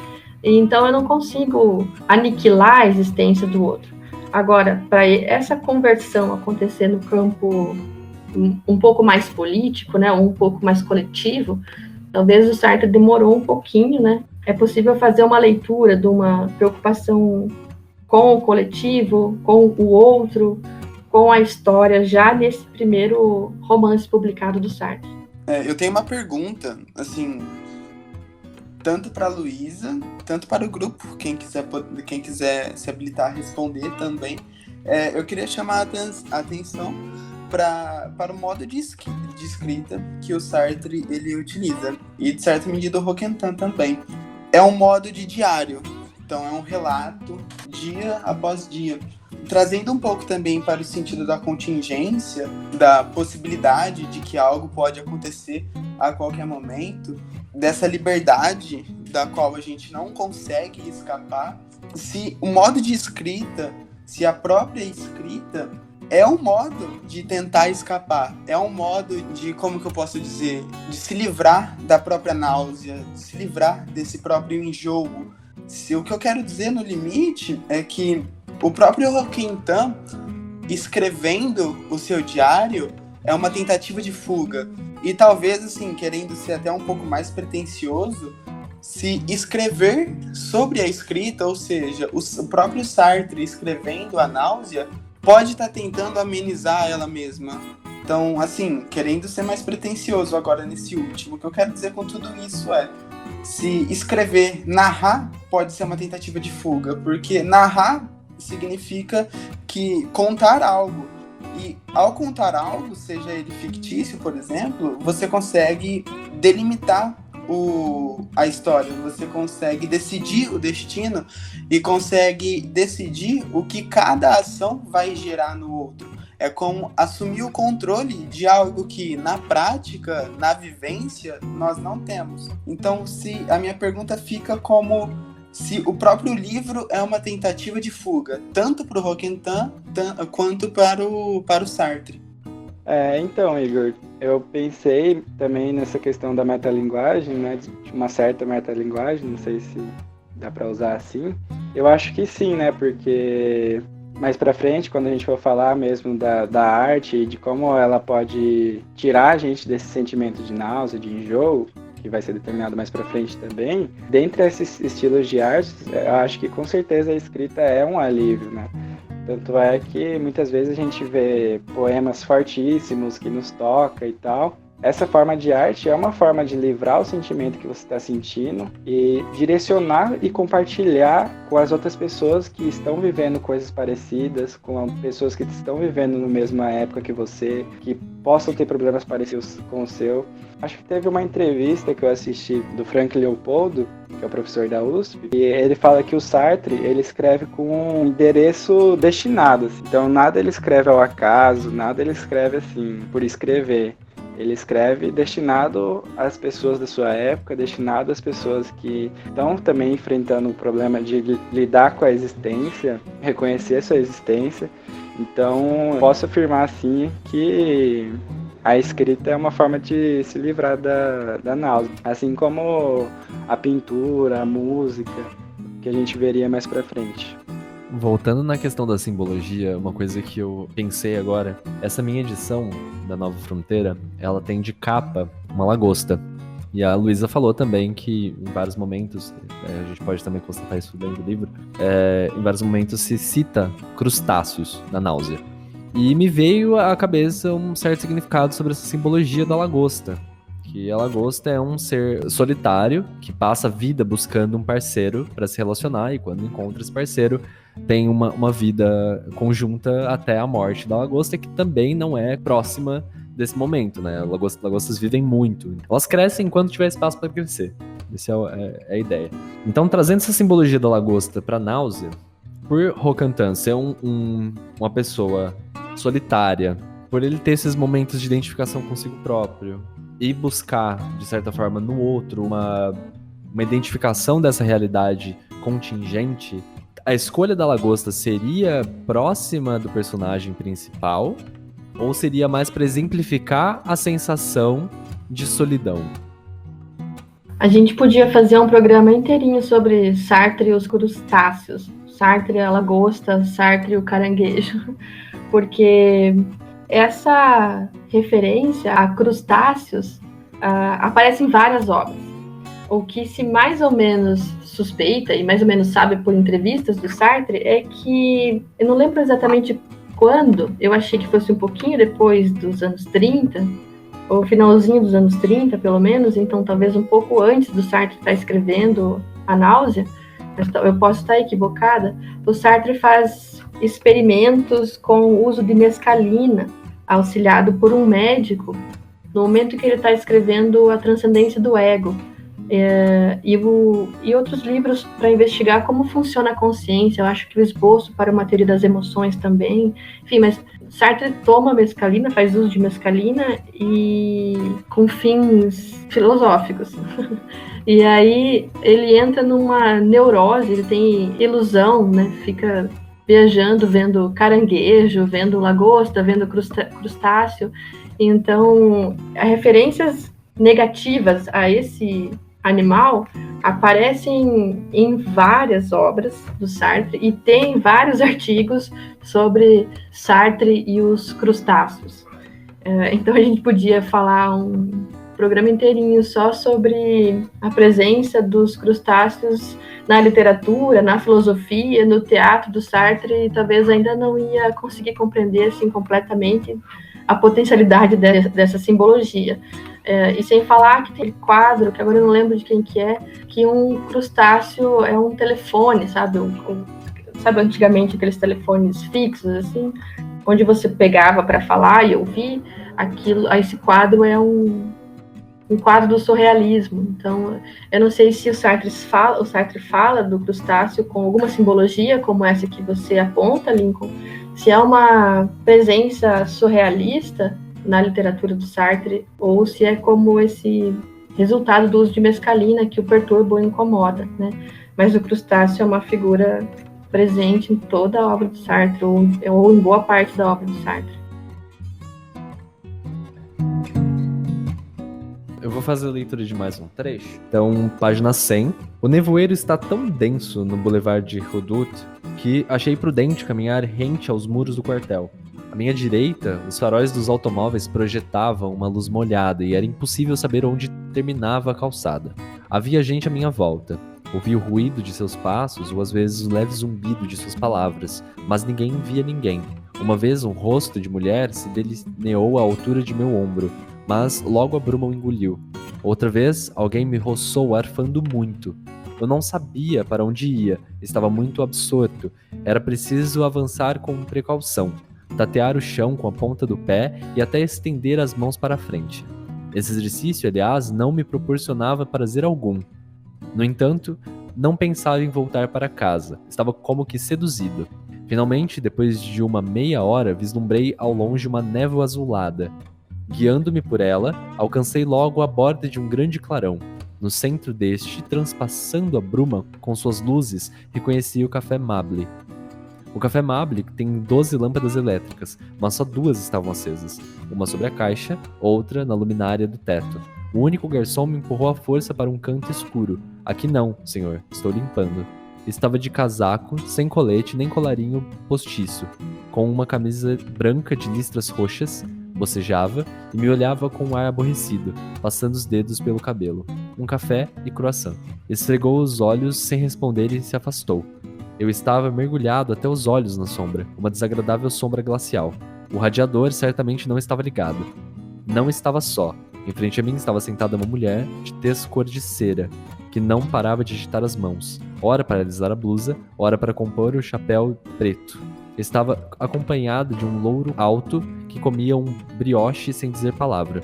e então eu não consigo aniquilar a existência do outro. Agora, para essa conversão acontecer no campo um pouco mais político, né, um pouco mais coletivo, talvez o Sartre demorou um pouquinho, né? É possível fazer uma leitura de uma preocupação com o coletivo, com o outro, com a história, já nesse primeiro romance publicado do Sartre. Eu tenho uma pergunta, assim, tanto para a Luísa, tanto para o grupo, quem quiser se habilitar a responder também. Eu queria chamar a atenção para o modo de escrita que o Sartre ele utiliza, e de certa medida o Roquentin também. É um modo de diário, então é um relato dia após dia, trazendo um pouco também para o sentido da contingência, da possibilidade de que algo pode acontecer a qualquer momento, dessa liberdade da qual a gente não consegue escapar, se o modo de escrita, se a própria escrita é um modo de tentar escapar, é um modo de, como que eu posso dizer, de se livrar da própria náusea, de se livrar desse próprio enjoo. O que eu quero dizer no limite é que o próprio Roquentin, escrevendo o seu diário, é uma tentativa de fuga. E talvez, assim, querendo ser até um pouco mais pretensioso, se escrever sobre a escrita, ou seja, o próprio Sartre escrevendo a náusea, pode estar tentando amenizar ela mesma. Então, assim, querendo ser mais pretensioso agora nesse último, o que eu quero dizer com tudo isso é, se escrever, narrar, pode ser uma tentativa de fuga, porque narrar significa que contar algo. E ao contar algo, seja ele fictício, por exemplo, você consegue delimitar a história, você consegue decidir o destino e consegue decidir o que cada ação vai gerar no outro. É como assumir o controle de algo que, na prática, na vivência, nós não temos. Então, se a minha pergunta fica como se o próprio livro é uma tentativa de fuga, tanto para o Roquentin quanto para o Sartre. Então, Igor, eu pensei também nessa questão da metalinguagem, né, de uma certa metalinguagem, não sei se dá para usar assim. Eu acho que sim, né, porque mais para frente, quando a gente for falar mesmo da arte e de como ela pode tirar a gente desse sentimento de náusea, de enjoo, que vai ser determinado mais para frente também, dentre esses estilos de arte, eu acho que com certeza a escrita é um alívio, né? Tanto é que muitas vezes a gente vê poemas fortíssimos que nos toca e tal. Essa forma de arte é uma forma de livrar o sentimento que você está sentindo e direcionar e compartilhar com as outras pessoas que estão vivendo coisas parecidas, com pessoas que estão vivendo na mesma época que você, que possam ter problemas parecidos com o seu. Acho que teve uma entrevista que eu assisti do Frank Leopoldo, que é o professor da USP, e ele fala que o Sartre, ele escreve com um endereço destinado, assim. Então nada ele escreve ao acaso, nada ele escreve assim, por escrever. Ele escreve destinado às pessoas da sua época, destinado às pessoas que estão também enfrentando o problema de lidar com a existência, reconhecer a sua existência. Então, posso afirmar assim que a escrita é uma forma de se livrar da náusea, assim como a pintura, a música, que a gente veria mais pra frente. Voltando na questão da simbologia, uma coisa que eu pensei agora, essa minha edição da Nova Fronteira, ela tem de capa uma lagosta. E a Luísa falou também que em vários momentos, a gente pode também constatar isso dentro do livro, em vários momentos se cita crustáceos na náusea. E me veio à cabeça um certo significado sobre essa simbologia da lagosta. Que a lagosta é um ser solitário que passa a vida buscando um parceiro para se relacionar, e quando encontra esse parceiro tem uma vida conjunta até a morte da lagosta, que também não é próxima desse momento, né? Lagostas vivem muito. Elas crescem enquanto tiver espaço para crescer. Essa é a ideia. Então, trazendo essa simbologia da lagosta para náusea, por Roquentin ser uma pessoa solitária, por ele ter esses momentos de identificação consigo próprio, e buscar, de certa forma, no outro uma identificação dessa realidade contingente, a escolha da lagosta seria próxima do personagem principal ou seria mais para exemplificar a sensação de solidão? A gente podia fazer um programa inteirinho sobre Sartre e os crustáceos, Sartre e a lagosta, Sartre e o caranguejo, porque essa referência a crustáceos aparece em várias obras. O que se mais ou menos suspeita e mais ou menos sabe por entrevistas do Sartre é que, eu não lembro exatamente quando, eu achei que fosse um pouquinho depois dos anos 30, ou finalzinho dos anos 30, pelo menos, então talvez um pouco antes do Sartre estar escrevendo A Náusea, eu posso estar equivocada, o Sartre faz experimentos com o uso de mescalina, auxiliado por um médico, no momento que ele está escrevendo A Transcendência do Ego, e outros livros para investigar como funciona a consciência. Eu acho que o Esboço para uma Teoria das Emoções também. Enfim, mas Sartre toma mescalina, faz uso de mescalina e com fins filosóficos. E aí ele entra numa neurose, ele tem ilusão, né? Fica viajando, vendo caranguejo, vendo lagosta, vendo crustáceo. Então, as referências negativas a esse animal aparecem em várias obras do Sartre e tem vários artigos sobre Sartre e os crustáceos. Então a gente podia falar um programa inteirinho só sobre a presença dos crustáceos na literatura, na filosofia, no teatro do Sartre, e talvez ainda não ia conseguir compreender assim completamente a potencialidade dessa simbologia. E sem falar que tem quadro, que agora eu não lembro de quem que é, que um crustáceo é um telefone, sabe? Sabe antigamente aqueles telefones fixos, assim, onde você pegava para falar e ouvir, esse quadro é um quadro do surrealismo. Então, eu não sei se o Sartre fala do crustáceo com alguma simbologia, como essa que você aponta, Lincoln, se é uma presença surrealista na literatura do Sartre, ou se é como esse resultado do uso de mescalina que o perturba ou incomoda, né? Mas o crustáceo é uma figura presente em toda a obra do Sartre, ou em boa parte da obra do Sartre. Eu vou fazer a leitura de mais um trecho. Então, página 100. O nevoeiro está tão denso no Boulevard de Redoute que achei prudente caminhar rente aos muros do quartel. À minha direita, os faróis dos automóveis projetavam uma luz molhada e era impossível saber onde terminava a calçada. Havia gente à minha volta. Ouvi o ruído de seus passos ou às vezes o leve zumbido de suas palavras, mas ninguém via ninguém. Uma vez um rosto de mulher se delineou à altura de meu ombro, mas logo a bruma o engoliu. Outra vez, alguém me roçou arfando muito. Eu não sabia para onde ia, estava muito absorto. Era preciso avançar com precaução, tatear o chão com a ponta do pé e até estender as mãos para a frente. Esse exercício, aliás, não me proporcionava prazer algum. No entanto, não pensava em voltar para casa, estava como que seduzido. Finalmente, depois de uma meia hora, vislumbrei ao longe uma névoa azulada. Guiando-me por ela, alcancei logo a borda de um grande clarão. No centro deste, transpassando a bruma com suas luzes, reconheci o Café Mable. O Café Mable tem 12 lâmpadas elétricas, mas só 2 estavam acesas. Uma sobre a caixa, outra na luminária do teto. O único garçom me empurrou à força para um canto escuro. Aqui não, senhor, estou limpando. Estava de casaco, sem colete nem colarinho postiço, com uma camisa branca de listras roxas, bocejava e me olhava com um ar aborrecido, passando os dedos pelo cabelo. Um café e croissant. Esfregou os olhos sem responder e se afastou. Eu estava mergulhado até os olhos na sombra, uma desagradável sombra glacial. O radiador certamente não estava ligado. Não estava só. Em frente a mim estava sentada uma mulher de tez cor de cera, que não parava de agitar as mãos, ora para alisar a blusa, ora para compor o chapéu preto. Estava acompanhado de um louro alto que comia um brioche sem dizer palavra.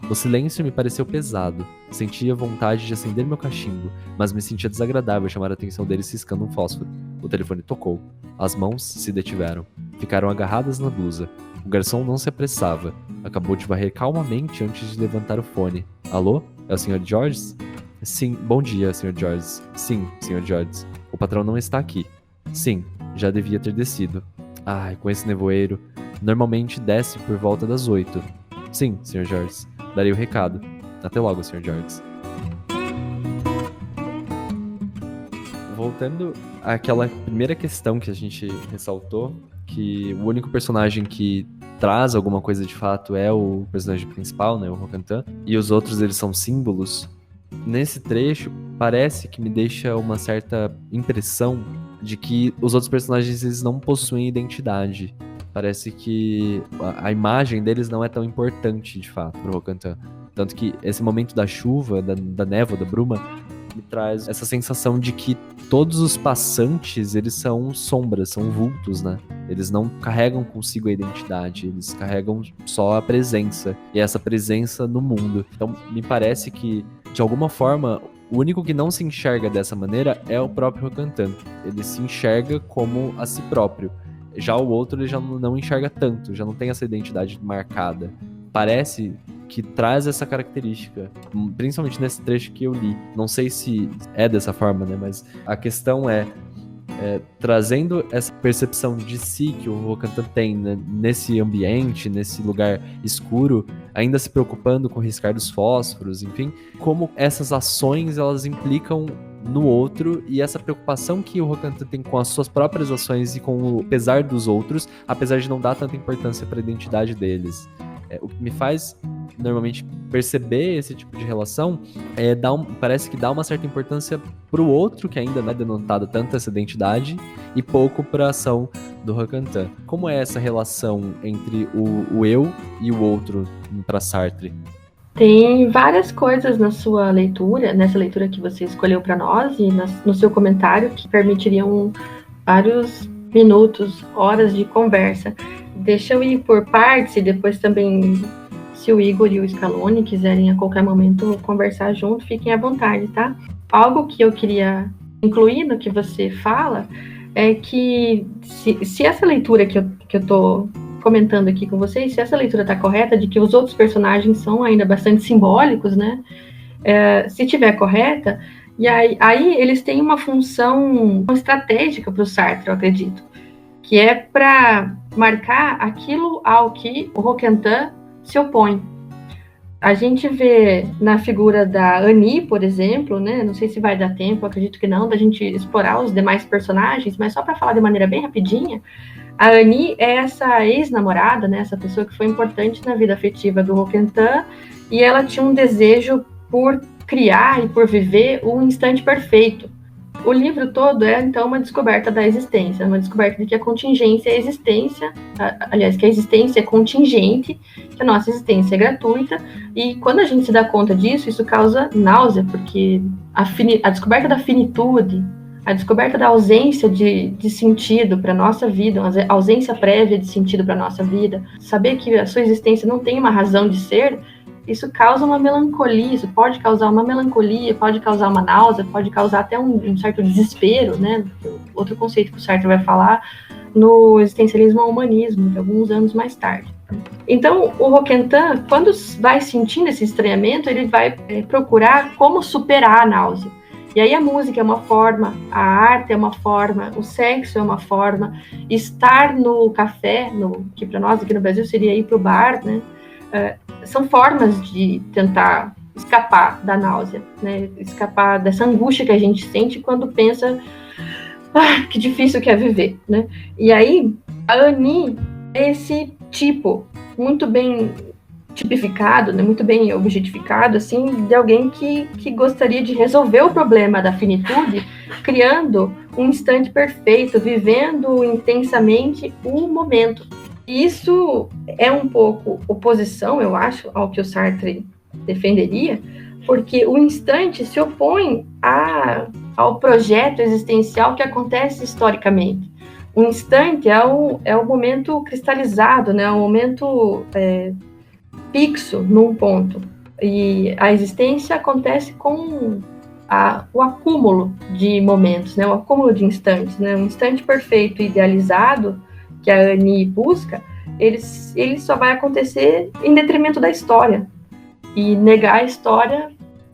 O silêncio me pareceu pesado. Sentia vontade de acender meu cachimbo, mas me sentia desagradável chamar a atenção dele ciscando um fósforo. O telefone tocou. As mãos se detiveram. Ficaram agarradas na blusa. O garçom não se apressava. Acabou de varrer calmamente antes de levantar o fone. Alô? É o Sr. Georges? Sim, bom dia, Sr. Georges. Sim, Sr. Georges. O patrão não está aqui. Sim, já devia ter descido. Ai, com esse nevoeiro. Normalmente desce por volta das 8. Sim, Sr. Georges. Darei o recado. Até logo, Sr. Georges. Voltando àquela primeira questão que a gente ressaltou, que o único personagem que traz alguma coisa de fato é o personagem principal, né, o Roquentin, e os outros eles são símbolos. Nesse trecho, parece que me deixa uma certa impressão de que os outros personagens eles não possuem identidade. Parece que a imagem deles não é tão importante, de fato, para o Roquentin. Tanto que esse momento da chuva, da névoa, da bruma, me traz essa sensação de que todos os passantes, eles são sombras, são vultos, né? Eles não carregam consigo a identidade, eles carregam só a presença, e essa presença no mundo. Então, me parece que, de alguma forma, o único que não se enxerga dessa maneira é o próprio Roquentin. Ele se enxerga como a si próprio. Já o outro, ele já não enxerga tanto, já não tem essa identidade marcada. Parece que traz essa característica, principalmente nesse trecho que eu li. Não sei se é dessa forma, né? Mas a questão trazendo essa percepção de si que o Rokantan tem, né, nesse ambiente, nesse lugar escuro, ainda se preocupando com riscar dos fósforos, enfim, como essas ações elas implicam no outro, e essa preocupação que o Rokantan tem com as suas próprias ações e com o pesar dos outros, apesar de não dar tanta importância para a identidade deles. O que me faz normalmente perceber esse tipo de relação parece que dá uma certa importância pro outro, que ainda não é denotada tanto essa identidade, e pouco para a ação do Rokantan. Como é essa relação entre o eu e o outro para Sartre? Tem várias coisas na sua leitura, nessa leitura que você escolheu para nós e no seu comentário, que permitiriam vários minutos, horas de conversa. Deixa eu ir por partes e depois também, se o Igor e o Scaloni quiserem a qualquer momento conversar junto, fiquem à vontade, tá? Algo que eu queria incluir no que você fala é que se essa leitura que eu tô comentando aqui com vocês, se essa leitura tá correta, de que os outros personagens são ainda bastante simbólicos, né? Se tiver correta, e aí eles têm uma função estratégica para o Sartre, eu acredito, que é para marcar aquilo ao que o Rokantan se opõe. A gente vê na figura da Annie, por exemplo, né? Não sei se vai dar tempo, acredito que não, da gente explorar os demais personagens, mas só para falar de maneira bem rapidinha, a Annie é essa ex-namorada, né? Essa pessoa que foi importante na vida afetiva do Rokantan, e ela tinha um desejo por criar e por viver um instante perfeito. O livro todo é, então, uma descoberta da existência, uma descoberta de que a contingência é a existência, aliás, que a existência é contingente, que a nossa existência é gratuita, e quando a gente se dá conta disso, isso causa náusea, porque a descoberta da finitude, a descoberta da ausência de sentido para a nossa vida, a ausência prévia de sentido para a nossa vida, saber que a sua existência não tem uma razão de ser, isso causa uma melancolia, isso pode causar uma melancolia, pode causar uma náusea, pode causar até um certo desespero, né? Outro conceito que o Sartre vai falar no existencialismo ao humanismo, de alguns anos mais tarde. Então, o Rokantan, quando vai sentindo esse estranhamento, ele vai procurar como superar a náusea. E aí a música é uma forma, a arte é uma forma, o sexo é uma forma, estar no café, que para nós aqui no Brasil seria ir para o bar, né? São formas de tentar escapar da náusea, né? Escapar dessa angústia que a gente sente quando pensa que difícil que é viver, né? E aí, a Annie é esse tipo muito bem tipificado, né? Muito bem objetificado, assim, de alguém que gostaria de resolver o problema da finitude, criando um instante perfeito, vivendo intensamente o momento. Isso é um pouco oposição, eu acho, ao que o Sartre defenderia, porque o instante se opõe ao projeto existencial que acontece historicamente. O instante é o momento cristalizado, né? O momento fixo num ponto. E a existência acontece com o acúmulo de momentos, né? O acúmulo de instantes, né? Um instante perfeito idealizado que a Annie busca, ele só vai acontecer em detrimento da história. E negar a história,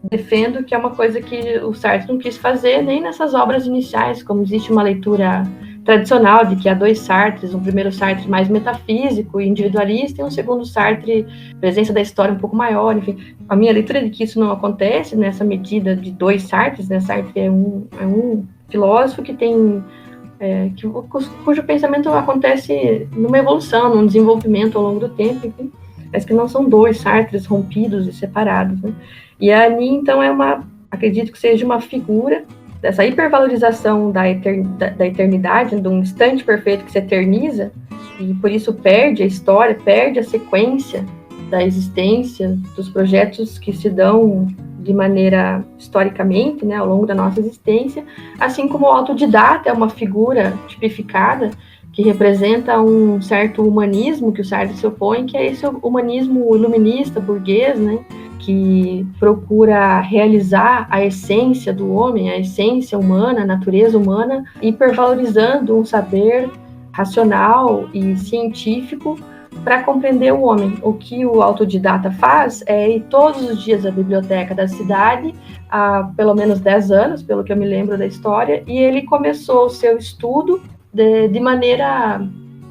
defendo que é uma coisa que o Sartre não quis fazer nem nessas obras iniciais, como existe uma leitura tradicional de que há dois Sartres, um primeiro Sartre mais metafísico e individualista, e um segundo Sartre, presença da história um pouco maior, enfim. A minha leitura é de que isso não acontece nessa medida de dois Sartres, né? Sartre é um filósofo que tem... cujo pensamento acontece numa evolução, num desenvolvimento ao longo do tempo, enfim, mas que não são dois Sartres rompidos e separados, né? E a Annie, então, acredito que seja uma figura dessa hipervalorização da eternidade, de um instante perfeito que se eterniza, e por isso perde a história, perde a sequência da existência, dos projetos que se dão de maneira historicamente, né, ao longo da nossa existência, assim como o autodidata é uma figura tipificada que representa um certo humanismo que o Sartre se opõe, que é esse humanismo iluminista, burguês, né, que procura realizar a essência do homem, a essência humana, a natureza humana, hipervalorizando um saber racional e científico para compreender o homem. O que o autodidata faz é ir todos os dias à biblioteca da cidade, há pelo menos 10 anos, pelo que eu me lembro da história, e ele começou o seu estudo de maneira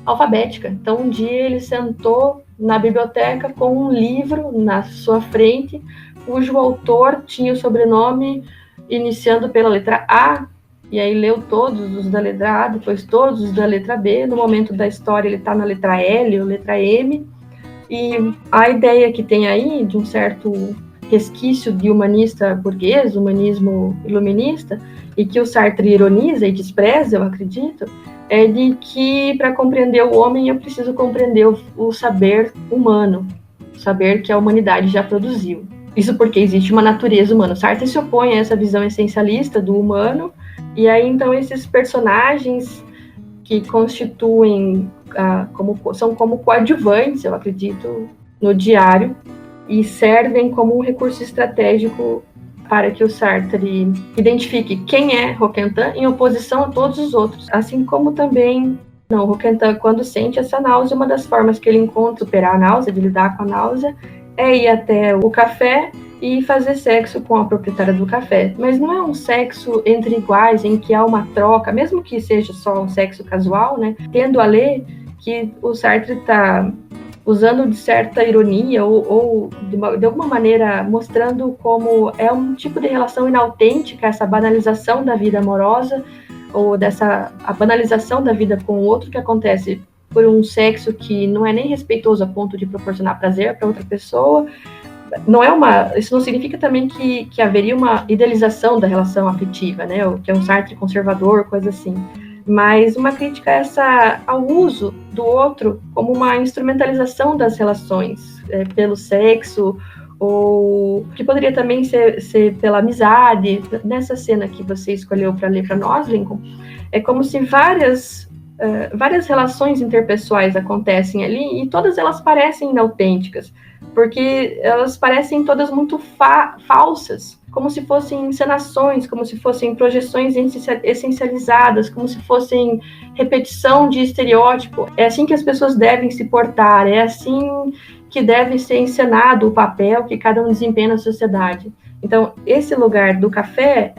alfabética. Então, um dia ele sentou na biblioteca com um livro na sua frente, cujo autor tinha o sobrenome iniciando pela letra A, e aí leu todos os da letra A, depois todos os da letra B. No momento da história ele está na letra L ou letra M, e a ideia que tem aí de um certo resquício de humanista burguês, humanismo iluminista, e que o Sartre ironiza e despreza, eu acredito, é de que para compreender o homem eu preciso compreender o saber humano, o saber que a humanidade já produziu. Isso porque existe uma natureza humana. Sartre se opõe a essa visão essencialista do humano, e aí então esses personagens que constituem, são como coadjuvantes, eu acredito, no diário, e servem como um recurso estratégico para que o Sartre identifique quem é Roquentin em oposição a todos os outros, assim como também o Roquentin, quando sente essa náusea, uma das formas que ele encontra de superar a náusea, de lidar com a náusea, é ir até o café e fazer sexo com a proprietária do café. Mas não é um sexo entre iguais, em que há uma troca, mesmo que seja só um sexo casual, né? Tendo a ler que o Sartre está usando de certa ironia ou de alguma maneira mostrando como é um tipo de relação inautêntica, essa banalização da vida amorosa, ou a banalização da vida com o outro, que acontece por um sexo que não é nem respeitoso a ponto de proporcionar prazer para outra pessoa. Isso não significa também que haveria uma idealização da relação afetiva, né? Que é um Sartre conservador, coisa assim. Mas uma crítica ao uso do outro como uma instrumentalização das relações pelo sexo, ou que poderia também ser pela amizade. Nessa cena que você escolheu para ler para nós, Lincoln, é como se várias relações interpessoais acontecem ali, e todas elas parecem inautênticas, porque elas parecem todas muito falsas, como se fossem encenações, como se fossem projeções essencializadas, como se fossem repetição de estereótipo. É assim que as pessoas devem se portar, é assim que deve ser encenado o papel que cada um desempenha na sociedade. Então, esse lugar do café,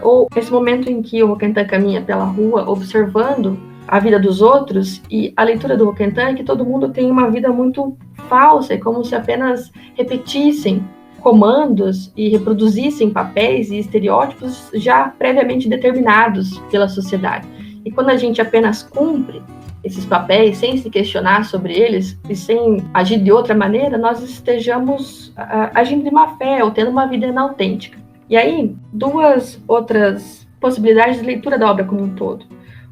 ou esse momento em que o Roquentin caminha pela rua observando a vida dos outros, e a leitura do Roquentin é que todo mundo tem uma vida muito falsa, é como se apenas repetissem comandos e reproduzissem papéis e estereótipos já previamente determinados pela sociedade. E quando a gente apenas cumpre esses papéis sem se questionar sobre eles e sem agir de outra maneira, nós estejamos agindo de má fé ou tendo uma vida inautêntica. E aí, duas outras possibilidades de leitura da obra como um todo.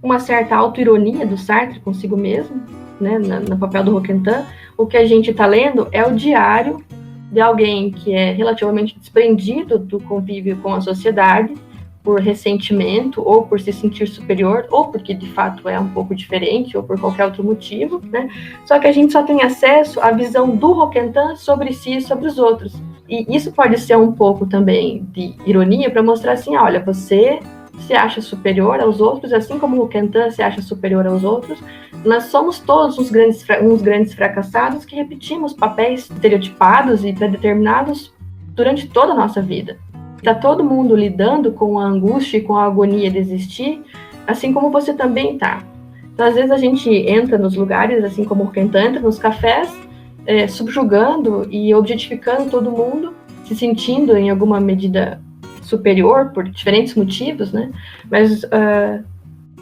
Uma certa autoironia do Sartre consigo mesmo, né, no papel do Roquentin. O que a gente está lendo é o diário de alguém que é relativamente desprendido do convívio com a sociedade, por ressentimento, ou por se sentir superior, ou porque de fato é um pouco diferente, ou por qualquer outro motivo, né? Só que a gente só tem acesso à visão do Roquentin sobre si e sobre os outros. E isso pode ser um pouco também de ironia para mostrar assim, olha, você se acha superior aos outros, assim como o Roquentin se acha superior aos outros. Nós somos todos uns grandes fracassados que repetimos papéis estereotipados e predeterminados durante toda a nossa vida. Está todo mundo lidando com a angústia e com a agonia de existir, assim como você também está. Então, às vezes a gente entra nos lugares, assim como o Roquentin entra nos cafés, subjugando e objetificando todo mundo, se sentindo em alguma medida superior por diferentes motivos, né? Mas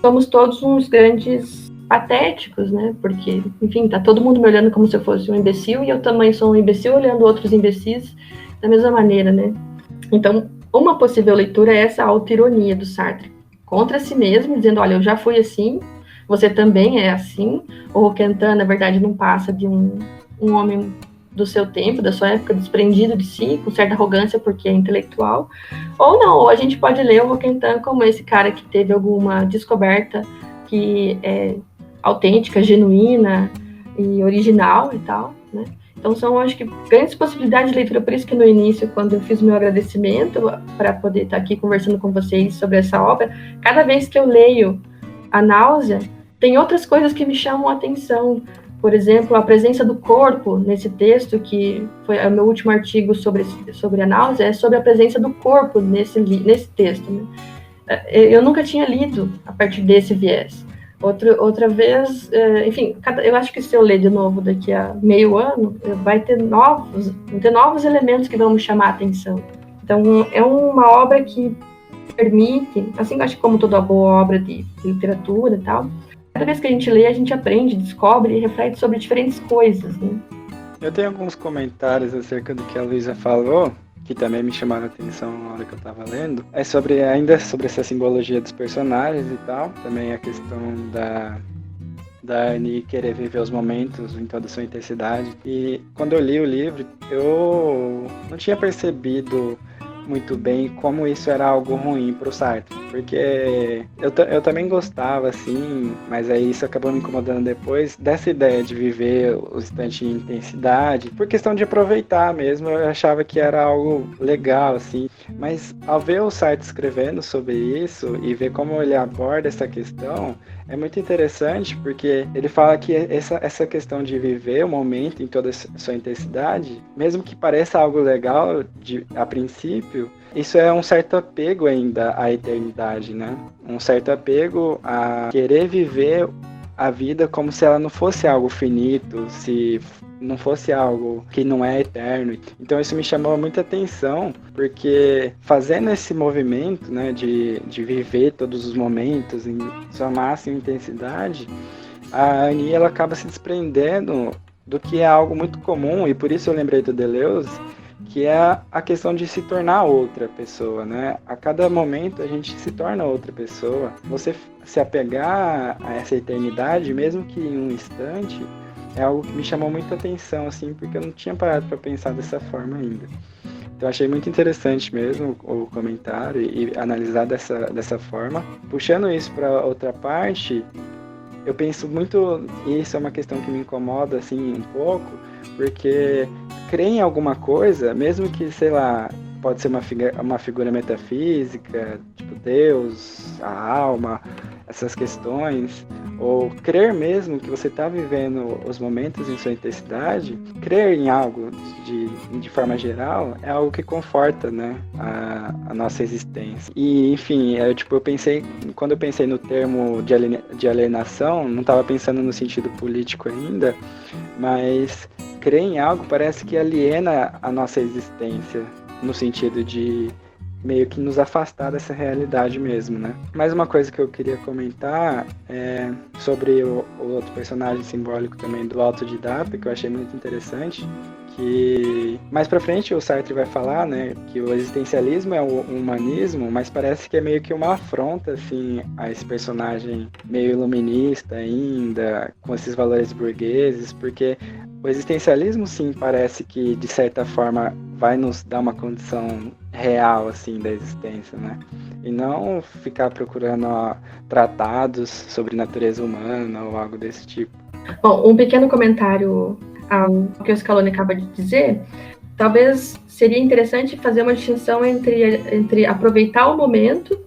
somos todos uns grandes patéticos, né? Porque, enfim, tá todo mundo me olhando como se eu fosse um imbecil, e eu também sou um imbecil olhando outros imbecis da mesma maneira, né? Então, uma possível leitura é essa autoironia do Sartre contra si mesmo, dizendo, olha, eu já fui assim, você também é assim. O Roquentin, na verdade, não passa de um homem do seu tempo, da sua época, desprendido de si, com certa arrogância porque é intelectual. Ou não, ou a gente pode ler o Roquentin como esse cara que teve alguma descoberta que é autêntica, genuína e original e tal, né? Então são, acho que, grandes possibilidades de leitura. Por isso que no início, quando eu fiz o meu agradecimento para poder estar aqui conversando com vocês sobre essa obra, cada vez que eu leio A Náusea, tem outras coisas que me chamam a atenção. Por exemplo, a presença do corpo nesse texto, que foi o meu último artigo sobre a náusea, é sobre a presença do corpo nesse texto, né? Eu nunca tinha lido a partir desse viés. Outra vez, enfim, eu acho que se eu ler de novo daqui a meio ano, vai ter novos elementos que vão me chamar a atenção. Então, é uma obra que permite, assim, acho que como toda boa obra de literatura e tal, cada vez que a gente lê, a gente aprende, descobre e reflete sobre diferentes coisas, né? Eu tenho alguns comentários acerca do que a Luísa falou, que também me chamaram a atenção na hora que eu estava lendo. É ainda sobre essa simbologia dos personagens e tal, também a questão da Annie querer viver os momentos em toda a sua intensidade. E quando eu li o livro, eu não tinha percebido muito bem como isso era algo ruim pro Sartre, porque eu também gostava, assim, mas aí isso acabou me incomodando depois, dessa ideia de viver o instante em intensidade, por questão de aproveitar mesmo. Eu achava que era algo legal, assim, mas ao ver o Sartre escrevendo sobre isso e ver como ele aborda essa questão, é muito interessante, porque ele fala que essa questão de viver o momento em toda a sua intensidade, mesmo que pareça algo legal a princípio, isso é um certo apego ainda à eternidade, né? Um certo apego a querer viver a vida como se ela não fosse algo finito, se não fosse algo que não é eterno. Então isso me chamou muita atenção, porque fazendo esse movimento, né, de viver todos os momentos em sua máxima intensidade, a Annie, ela acaba se desprendendo do que é algo muito comum, e por isso eu lembrei do Deleuze, que é a questão de se tornar outra pessoa, né? A cada momento a gente se torna outra pessoa. Você se apegar a essa eternidade, mesmo que em um instante, é algo que me chamou muita atenção, assim, porque eu não tinha parado para pensar dessa forma ainda. Então achei muito interessante mesmo o comentário e analisar dessa forma. Puxando isso para outra parte, eu penso muito, e isso é uma questão que me incomoda, assim, um pouco, porque crer em alguma coisa, mesmo que, sei lá, pode ser uma figura metafísica, tipo Deus, a alma, essas questões, ou crer mesmo que você está vivendo os momentos em sua intensidade, crer em algo de forma geral é algo que conforta, né, a nossa existência. E, enfim, quando eu pensei no termo de alienação, não estava pensando no sentido político ainda, mas crer em algo parece que aliena a nossa existência, no sentido de meio que nos afastar dessa realidade mesmo, né? Mais uma coisa que eu queria comentar é sobre o outro personagem simbólico também do autodidata, que eu achei muito interessante, que mais pra frente o Sartre vai falar, né, que o existencialismo é o humanismo, mas parece que é meio que uma afronta, assim, a esse personagem meio iluminista ainda, com esses valores burgueses, porque o existencialismo, sim, parece que, de certa forma, vai nos dar uma condição real, assim, da existência, né? E não ficar procurando tratados sobre natureza humana ou algo desse tipo. Bom, um pequeno comentário ao que o Scaloni acaba de dizer. Talvez seria interessante fazer uma distinção entre aproveitar o momento,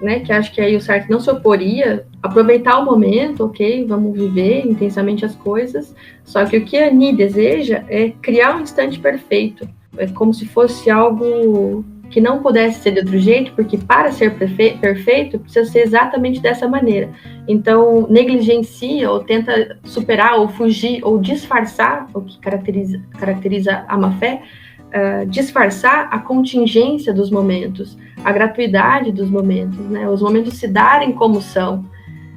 né, que acho que aí o Sartre não se oporia, aproveitar o momento, ok, vamos viver intensamente as coisas, só que o que a Annie deseja é criar um instante perfeito, é como se fosse algo que não pudesse ser de outro jeito, porque para ser perfeito precisa ser exatamente dessa maneira. Então, negligencia ou tenta superar ou fugir ou disfarçar, o que caracteriza a má-fé, disfarçar a contingência dos momentos, a gratuidade dos momentos, né? Os momentos se darem como são.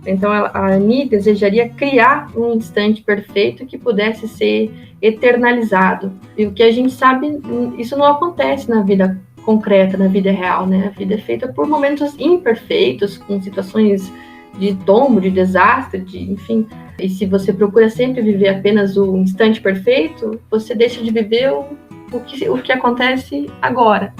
Então, a Annie desejaria criar um instante perfeito que pudesse ser eternalizado. E o que a gente sabe, isso não acontece na vida concreta, na vida real, né? A vida é feita por momentos imperfeitos, com situações de tombo, de desastre, enfim. E se você procura sempre viver apenas o instante perfeito, você deixa de viver o que acontece agora.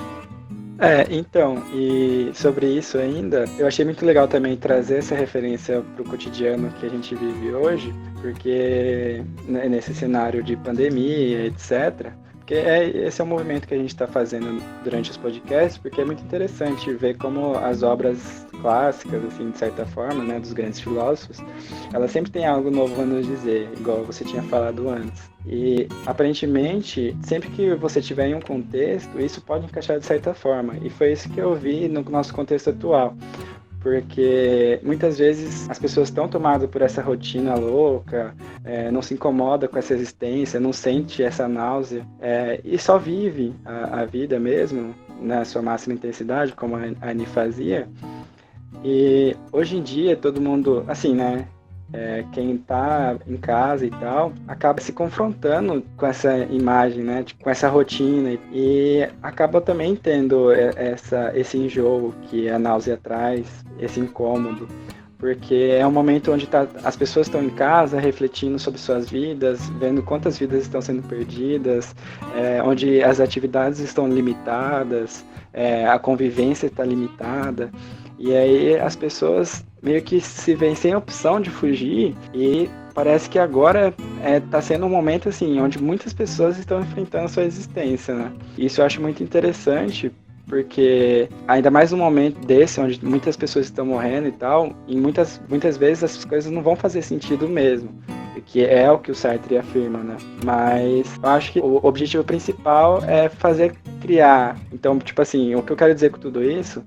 Então, e sobre isso ainda, eu achei muito legal também trazer essa referência para o cotidiano que a gente vive hoje, porque nesse cenário de pandemia, etc., Porque esse é o movimento que a gente está fazendo durante os podcasts, porque é muito interessante ver como as obras clássicas, assim, de certa forma, né, dos grandes filósofos, elas sempre têm algo novo a nos dizer, igual você tinha falado antes. E, aparentemente, sempre que você tiver em um contexto, isso pode encaixar de certa forma. E foi isso que eu vi no nosso contexto atual. Porque muitas vezes as pessoas estão tomadas por essa rotina louca, não se incomoda com essa existência, não sente essa náusea, e só vive a vida mesmo, na sua máxima intensidade, como a Annie fazia. E hoje em dia todo mundo, assim, né? Quem tá em casa e tal, acaba se confrontando com essa imagem, né? Tipo, com essa rotina, e acaba também tendo esse enjoo que a náusea traz, esse incômodo, porque é um momento onde as pessoas estão em casa refletindo sobre suas vidas, vendo quantas vidas estão sendo perdidas, onde as atividades estão limitadas, a convivência está limitada. E aí as pessoas meio que se veem sem opção de fugir, e parece que agora está sendo um momento assim, onde muitas pessoas estão enfrentando a sua existência, né? Isso eu acho muito interessante, porque ainda mais num momento desse, onde muitas pessoas estão morrendo e tal, e muitas vezes essas coisas não vão fazer sentido mesmo, que é o que o Sartre afirma, né? Mas eu acho que o objetivo principal é criar. Então, tipo assim, o que eu quero dizer com tudo isso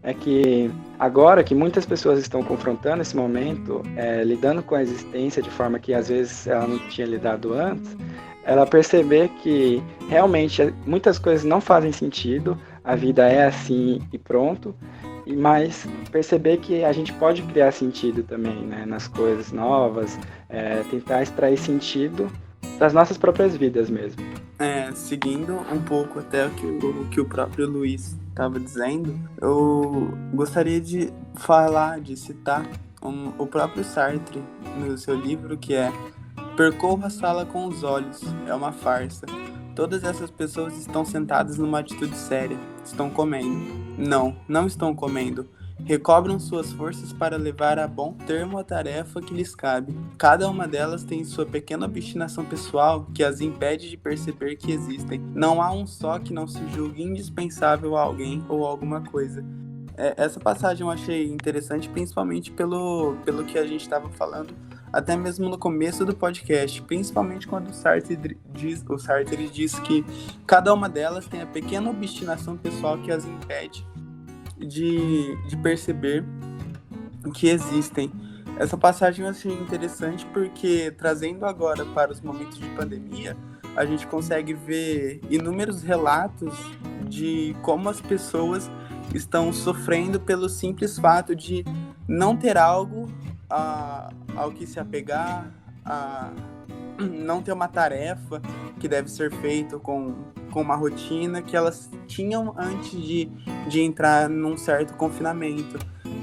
é que agora que muitas pessoas estão confrontando esse momento, lidando com a existência de forma que às vezes ela não tinha lidado antes, ela perceber que realmente muitas coisas não fazem sentido, a vida é assim e pronto, mas perceber que a gente pode criar sentido também, né, nas coisas novas, tentar extrair sentido das nossas próprias vidas mesmo. Seguindo um pouco até o que o próprio Luiz estava dizendo, eu gostaria de citar o próprio Sartre no seu livro, que é: percorra a sala com os olhos, é uma farsa. Todas essas pessoas estão sentadas numa atitude séria, estão comendo. Não estão comendo. Recobram suas forças para levar a bom termo a tarefa que lhes cabe. Cada uma delas tem sua pequena obstinação pessoal que as impede de perceber que existem. Não há um só que não se julgue indispensável a alguém ou alguma coisa. Essa passagem eu achei interessante, principalmente pelo que a gente estava falando, até mesmo no começo do podcast, principalmente quando o Sartre diz que cada uma delas tem a pequena obstinação pessoal que as impede de perceber que existem. Essa passagem eu achei interessante porque, trazendo agora para os momentos de pandemia, a gente consegue ver inúmeros relatos de como as pessoas estão sofrendo pelo simples fato de não ter algo ao que se apegar, não ter uma tarefa que deve ser feita com uma rotina que elas tinham antes de entrar num certo confinamento.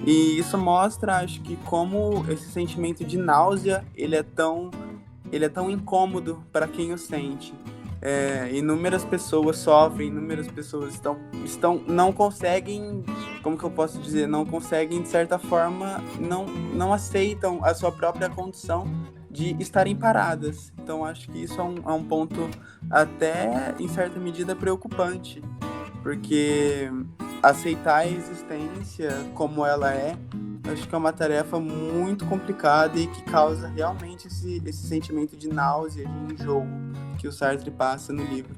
E isso mostra, acho que, como esse sentimento de náusea ele é tão incômodo para quem o sente. Inúmeras pessoas sofrem, inúmeras pessoas não conseguem, como que eu posso dizer, não conseguem, de certa forma, não aceitam a sua própria condição de estarem paradas. Então acho que isso é um ponto até, em certa medida, preocupante, porque aceitar a existência como ela acho que é uma tarefa muito complicada e que causa realmente esse sentimento de náusea, de enjoo que o Sartre passa no livro.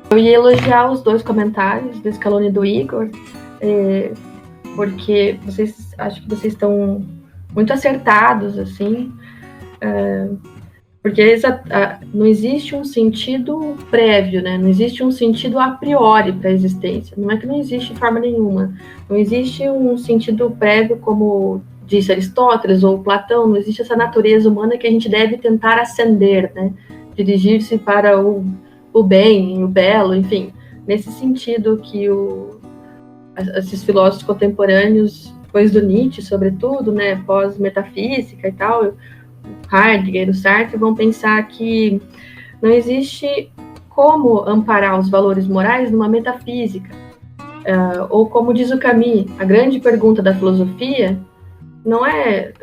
Eu ia elogiar os dois comentários do Scaloni e do Igor, porque acho que vocês estão muito acertados, assim, porque não existe um sentido prévio, né? Não existe um sentido a priori para a existência. Não é que não existe de forma nenhuma. Não existe um sentido prévio, como disse Aristóteles ou Platão. Não existe essa natureza humana que a gente deve tentar ascender, né? Dirigir-se para o bem, o belo, enfim. Nesse sentido que esses filósofos contemporâneos, depois do Nietzsche, sobretudo, né? Pós-metafísica e tal, Heidegger, o Sartre, vão pensar que não existe como amparar os valores morais numa metafísica. Ou como diz o Camus, a grande pergunta da filosofia não é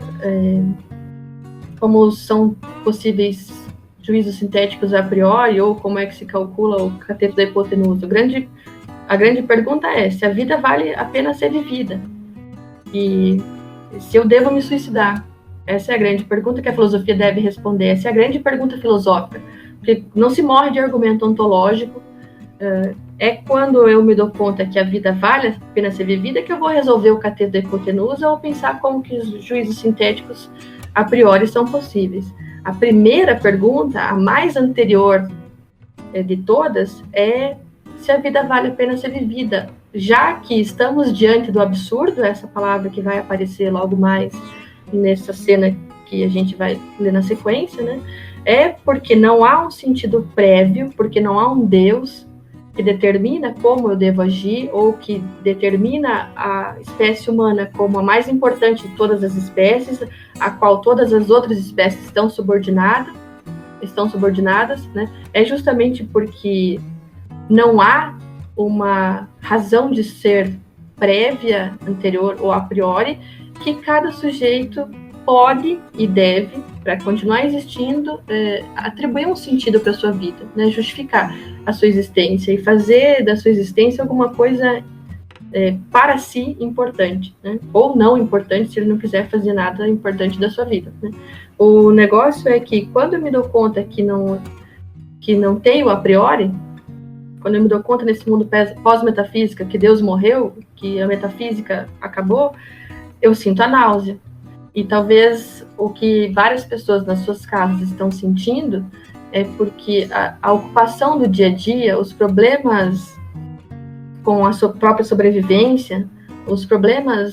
como são possíveis juízos sintéticos a priori, ou como é que se calcula o cateto da hipotenusa. A grande pergunta é se a vida vale a pena ser vivida. E se eu devo me suicidar? Essa é a grande pergunta que a filosofia deve responder. Essa é a grande pergunta filosófica. Porque não se morre de argumento ontológico. É quando eu me dou conta que a vida vale a pena ser vivida que eu vou resolver o cateto da hipotenusa ou pensar como que os juízos sintéticos a priori são possíveis. A primeira pergunta, a mais anterior de todas, é se a vida vale a pena ser vivida. Já que estamos diante do absurdo, essa palavra que vai aparecer logo mais nessa cena que a gente vai ler na sequência, né? É porque não há um sentido prévio, porque não há um Deus que determina como eu devo agir, ou que determina a espécie humana como a mais importante de todas as espécies, a qual todas as outras espécies estão subordinadas, né? É justamente porque não há uma razão de ser prévia, anterior ou a priori, que cada sujeito pode e deve, para continuar existindo, atribuir um sentido para a sua vida, né? Justificar a sua existência e fazer da sua existência alguma coisa para si importante, né? Ou não importante, se ele não quiser fazer nada importante da sua vida, né? O negócio é que quando eu me dou conta que não tenho a priori, quando eu me dou conta nesse mundo pós-metafísica que Deus morreu, que a metafísica acabou, eu sinto a náusea. E talvez o que várias pessoas nas suas casas estão sentindo é porque a ocupação do dia a dia, os problemas com a sua própria sobrevivência, os problemas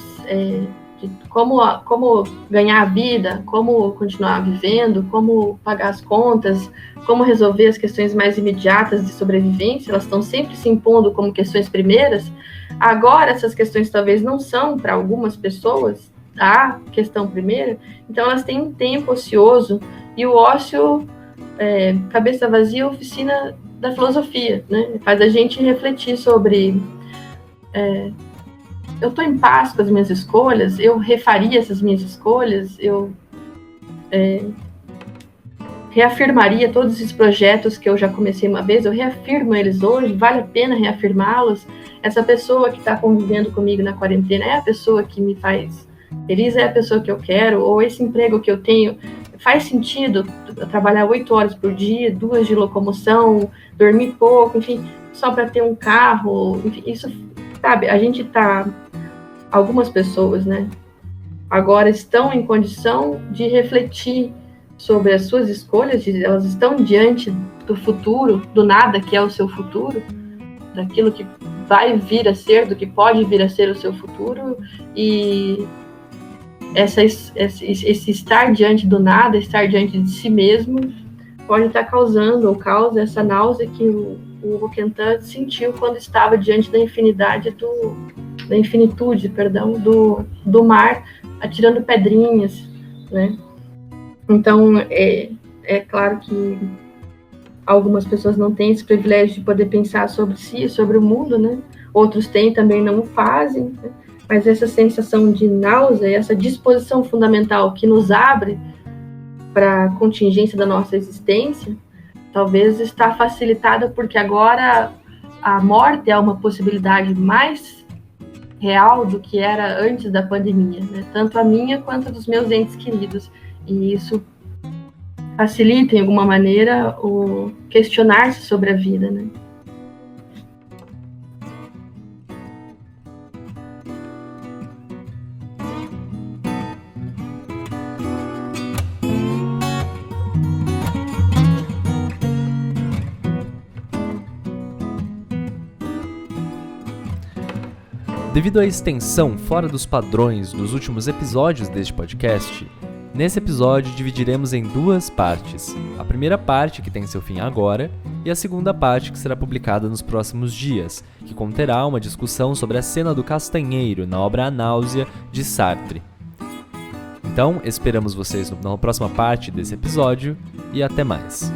de como ganhar a vida, como continuar vivendo, como pagar as contas, como resolver as questões mais imediatas de sobrevivência, elas estão sempre se impondo como questões primeiras. Agora, essas questões talvez não são, para algumas pessoas, a questão primeira, então elas têm um tempo ocioso, e o ócio, cabeça vazia, oficina da filosofia, né? Faz a gente refletir sobre eu estou em paz com as minhas escolhas, eu refaria essas minhas escolhas, eu reafirmaria todos esses projetos que eu já comecei uma vez, eu reafirmo eles hoje, vale a pena reafirmá-los? Essa pessoa que está convivendo comigo na quarentena é a pessoa que me faz feliz, é a pessoa que eu quero? Ou esse emprego que eu tenho, faz sentido eu trabalhar 8 horas por dia, 2 de locomoção, dormir pouco, enfim, só para ter um carro, enfim, isso, sabe, a gente tá, algumas pessoas, né, agora estão em condição de refletir sobre as suas escolhas, elas estão diante do futuro, do nada que é o seu futuro, daquilo que vai vir a ser, do que pode vir a ser o seu futuro, e esse estar diante do nada, estar diante de si mesmo, pode estar causando ou causa essa náusea que o Roquentin sentiu quando estava diante da infinitude do mar, atirando pedrinhas, né? Então, é claro que algumas pessoas não têm esse privilégio de poder pensar sobre si, sobre o mundo, né? Outros têm, também não o fazem, né? Mas essa sensação de náusea, essa disposição fundamental que nos abre para a contingência da nossa existência, talvez está facilitada porque agora a morte é uma possibilidade mais real do que era antes da pandemia, né? Tanto a minha quanto a dos meus entes queridos. E isso facilita, em alguma maneira, o questionar-se sobre a vida, né? Devido à extensão fora dos padrões dos últimos episódios deste podcast, nesse episódio dividiremos em 2 partes. A primeira parte, que tem seu fim agora, e a segunda parte, que será publicada nos próximos dias, que conterá uma discussão sobre a cena do castanheiro na obra A Náusea, de Sartre. Então, esperamos vocês na próxima parte desse episódio, e até mais.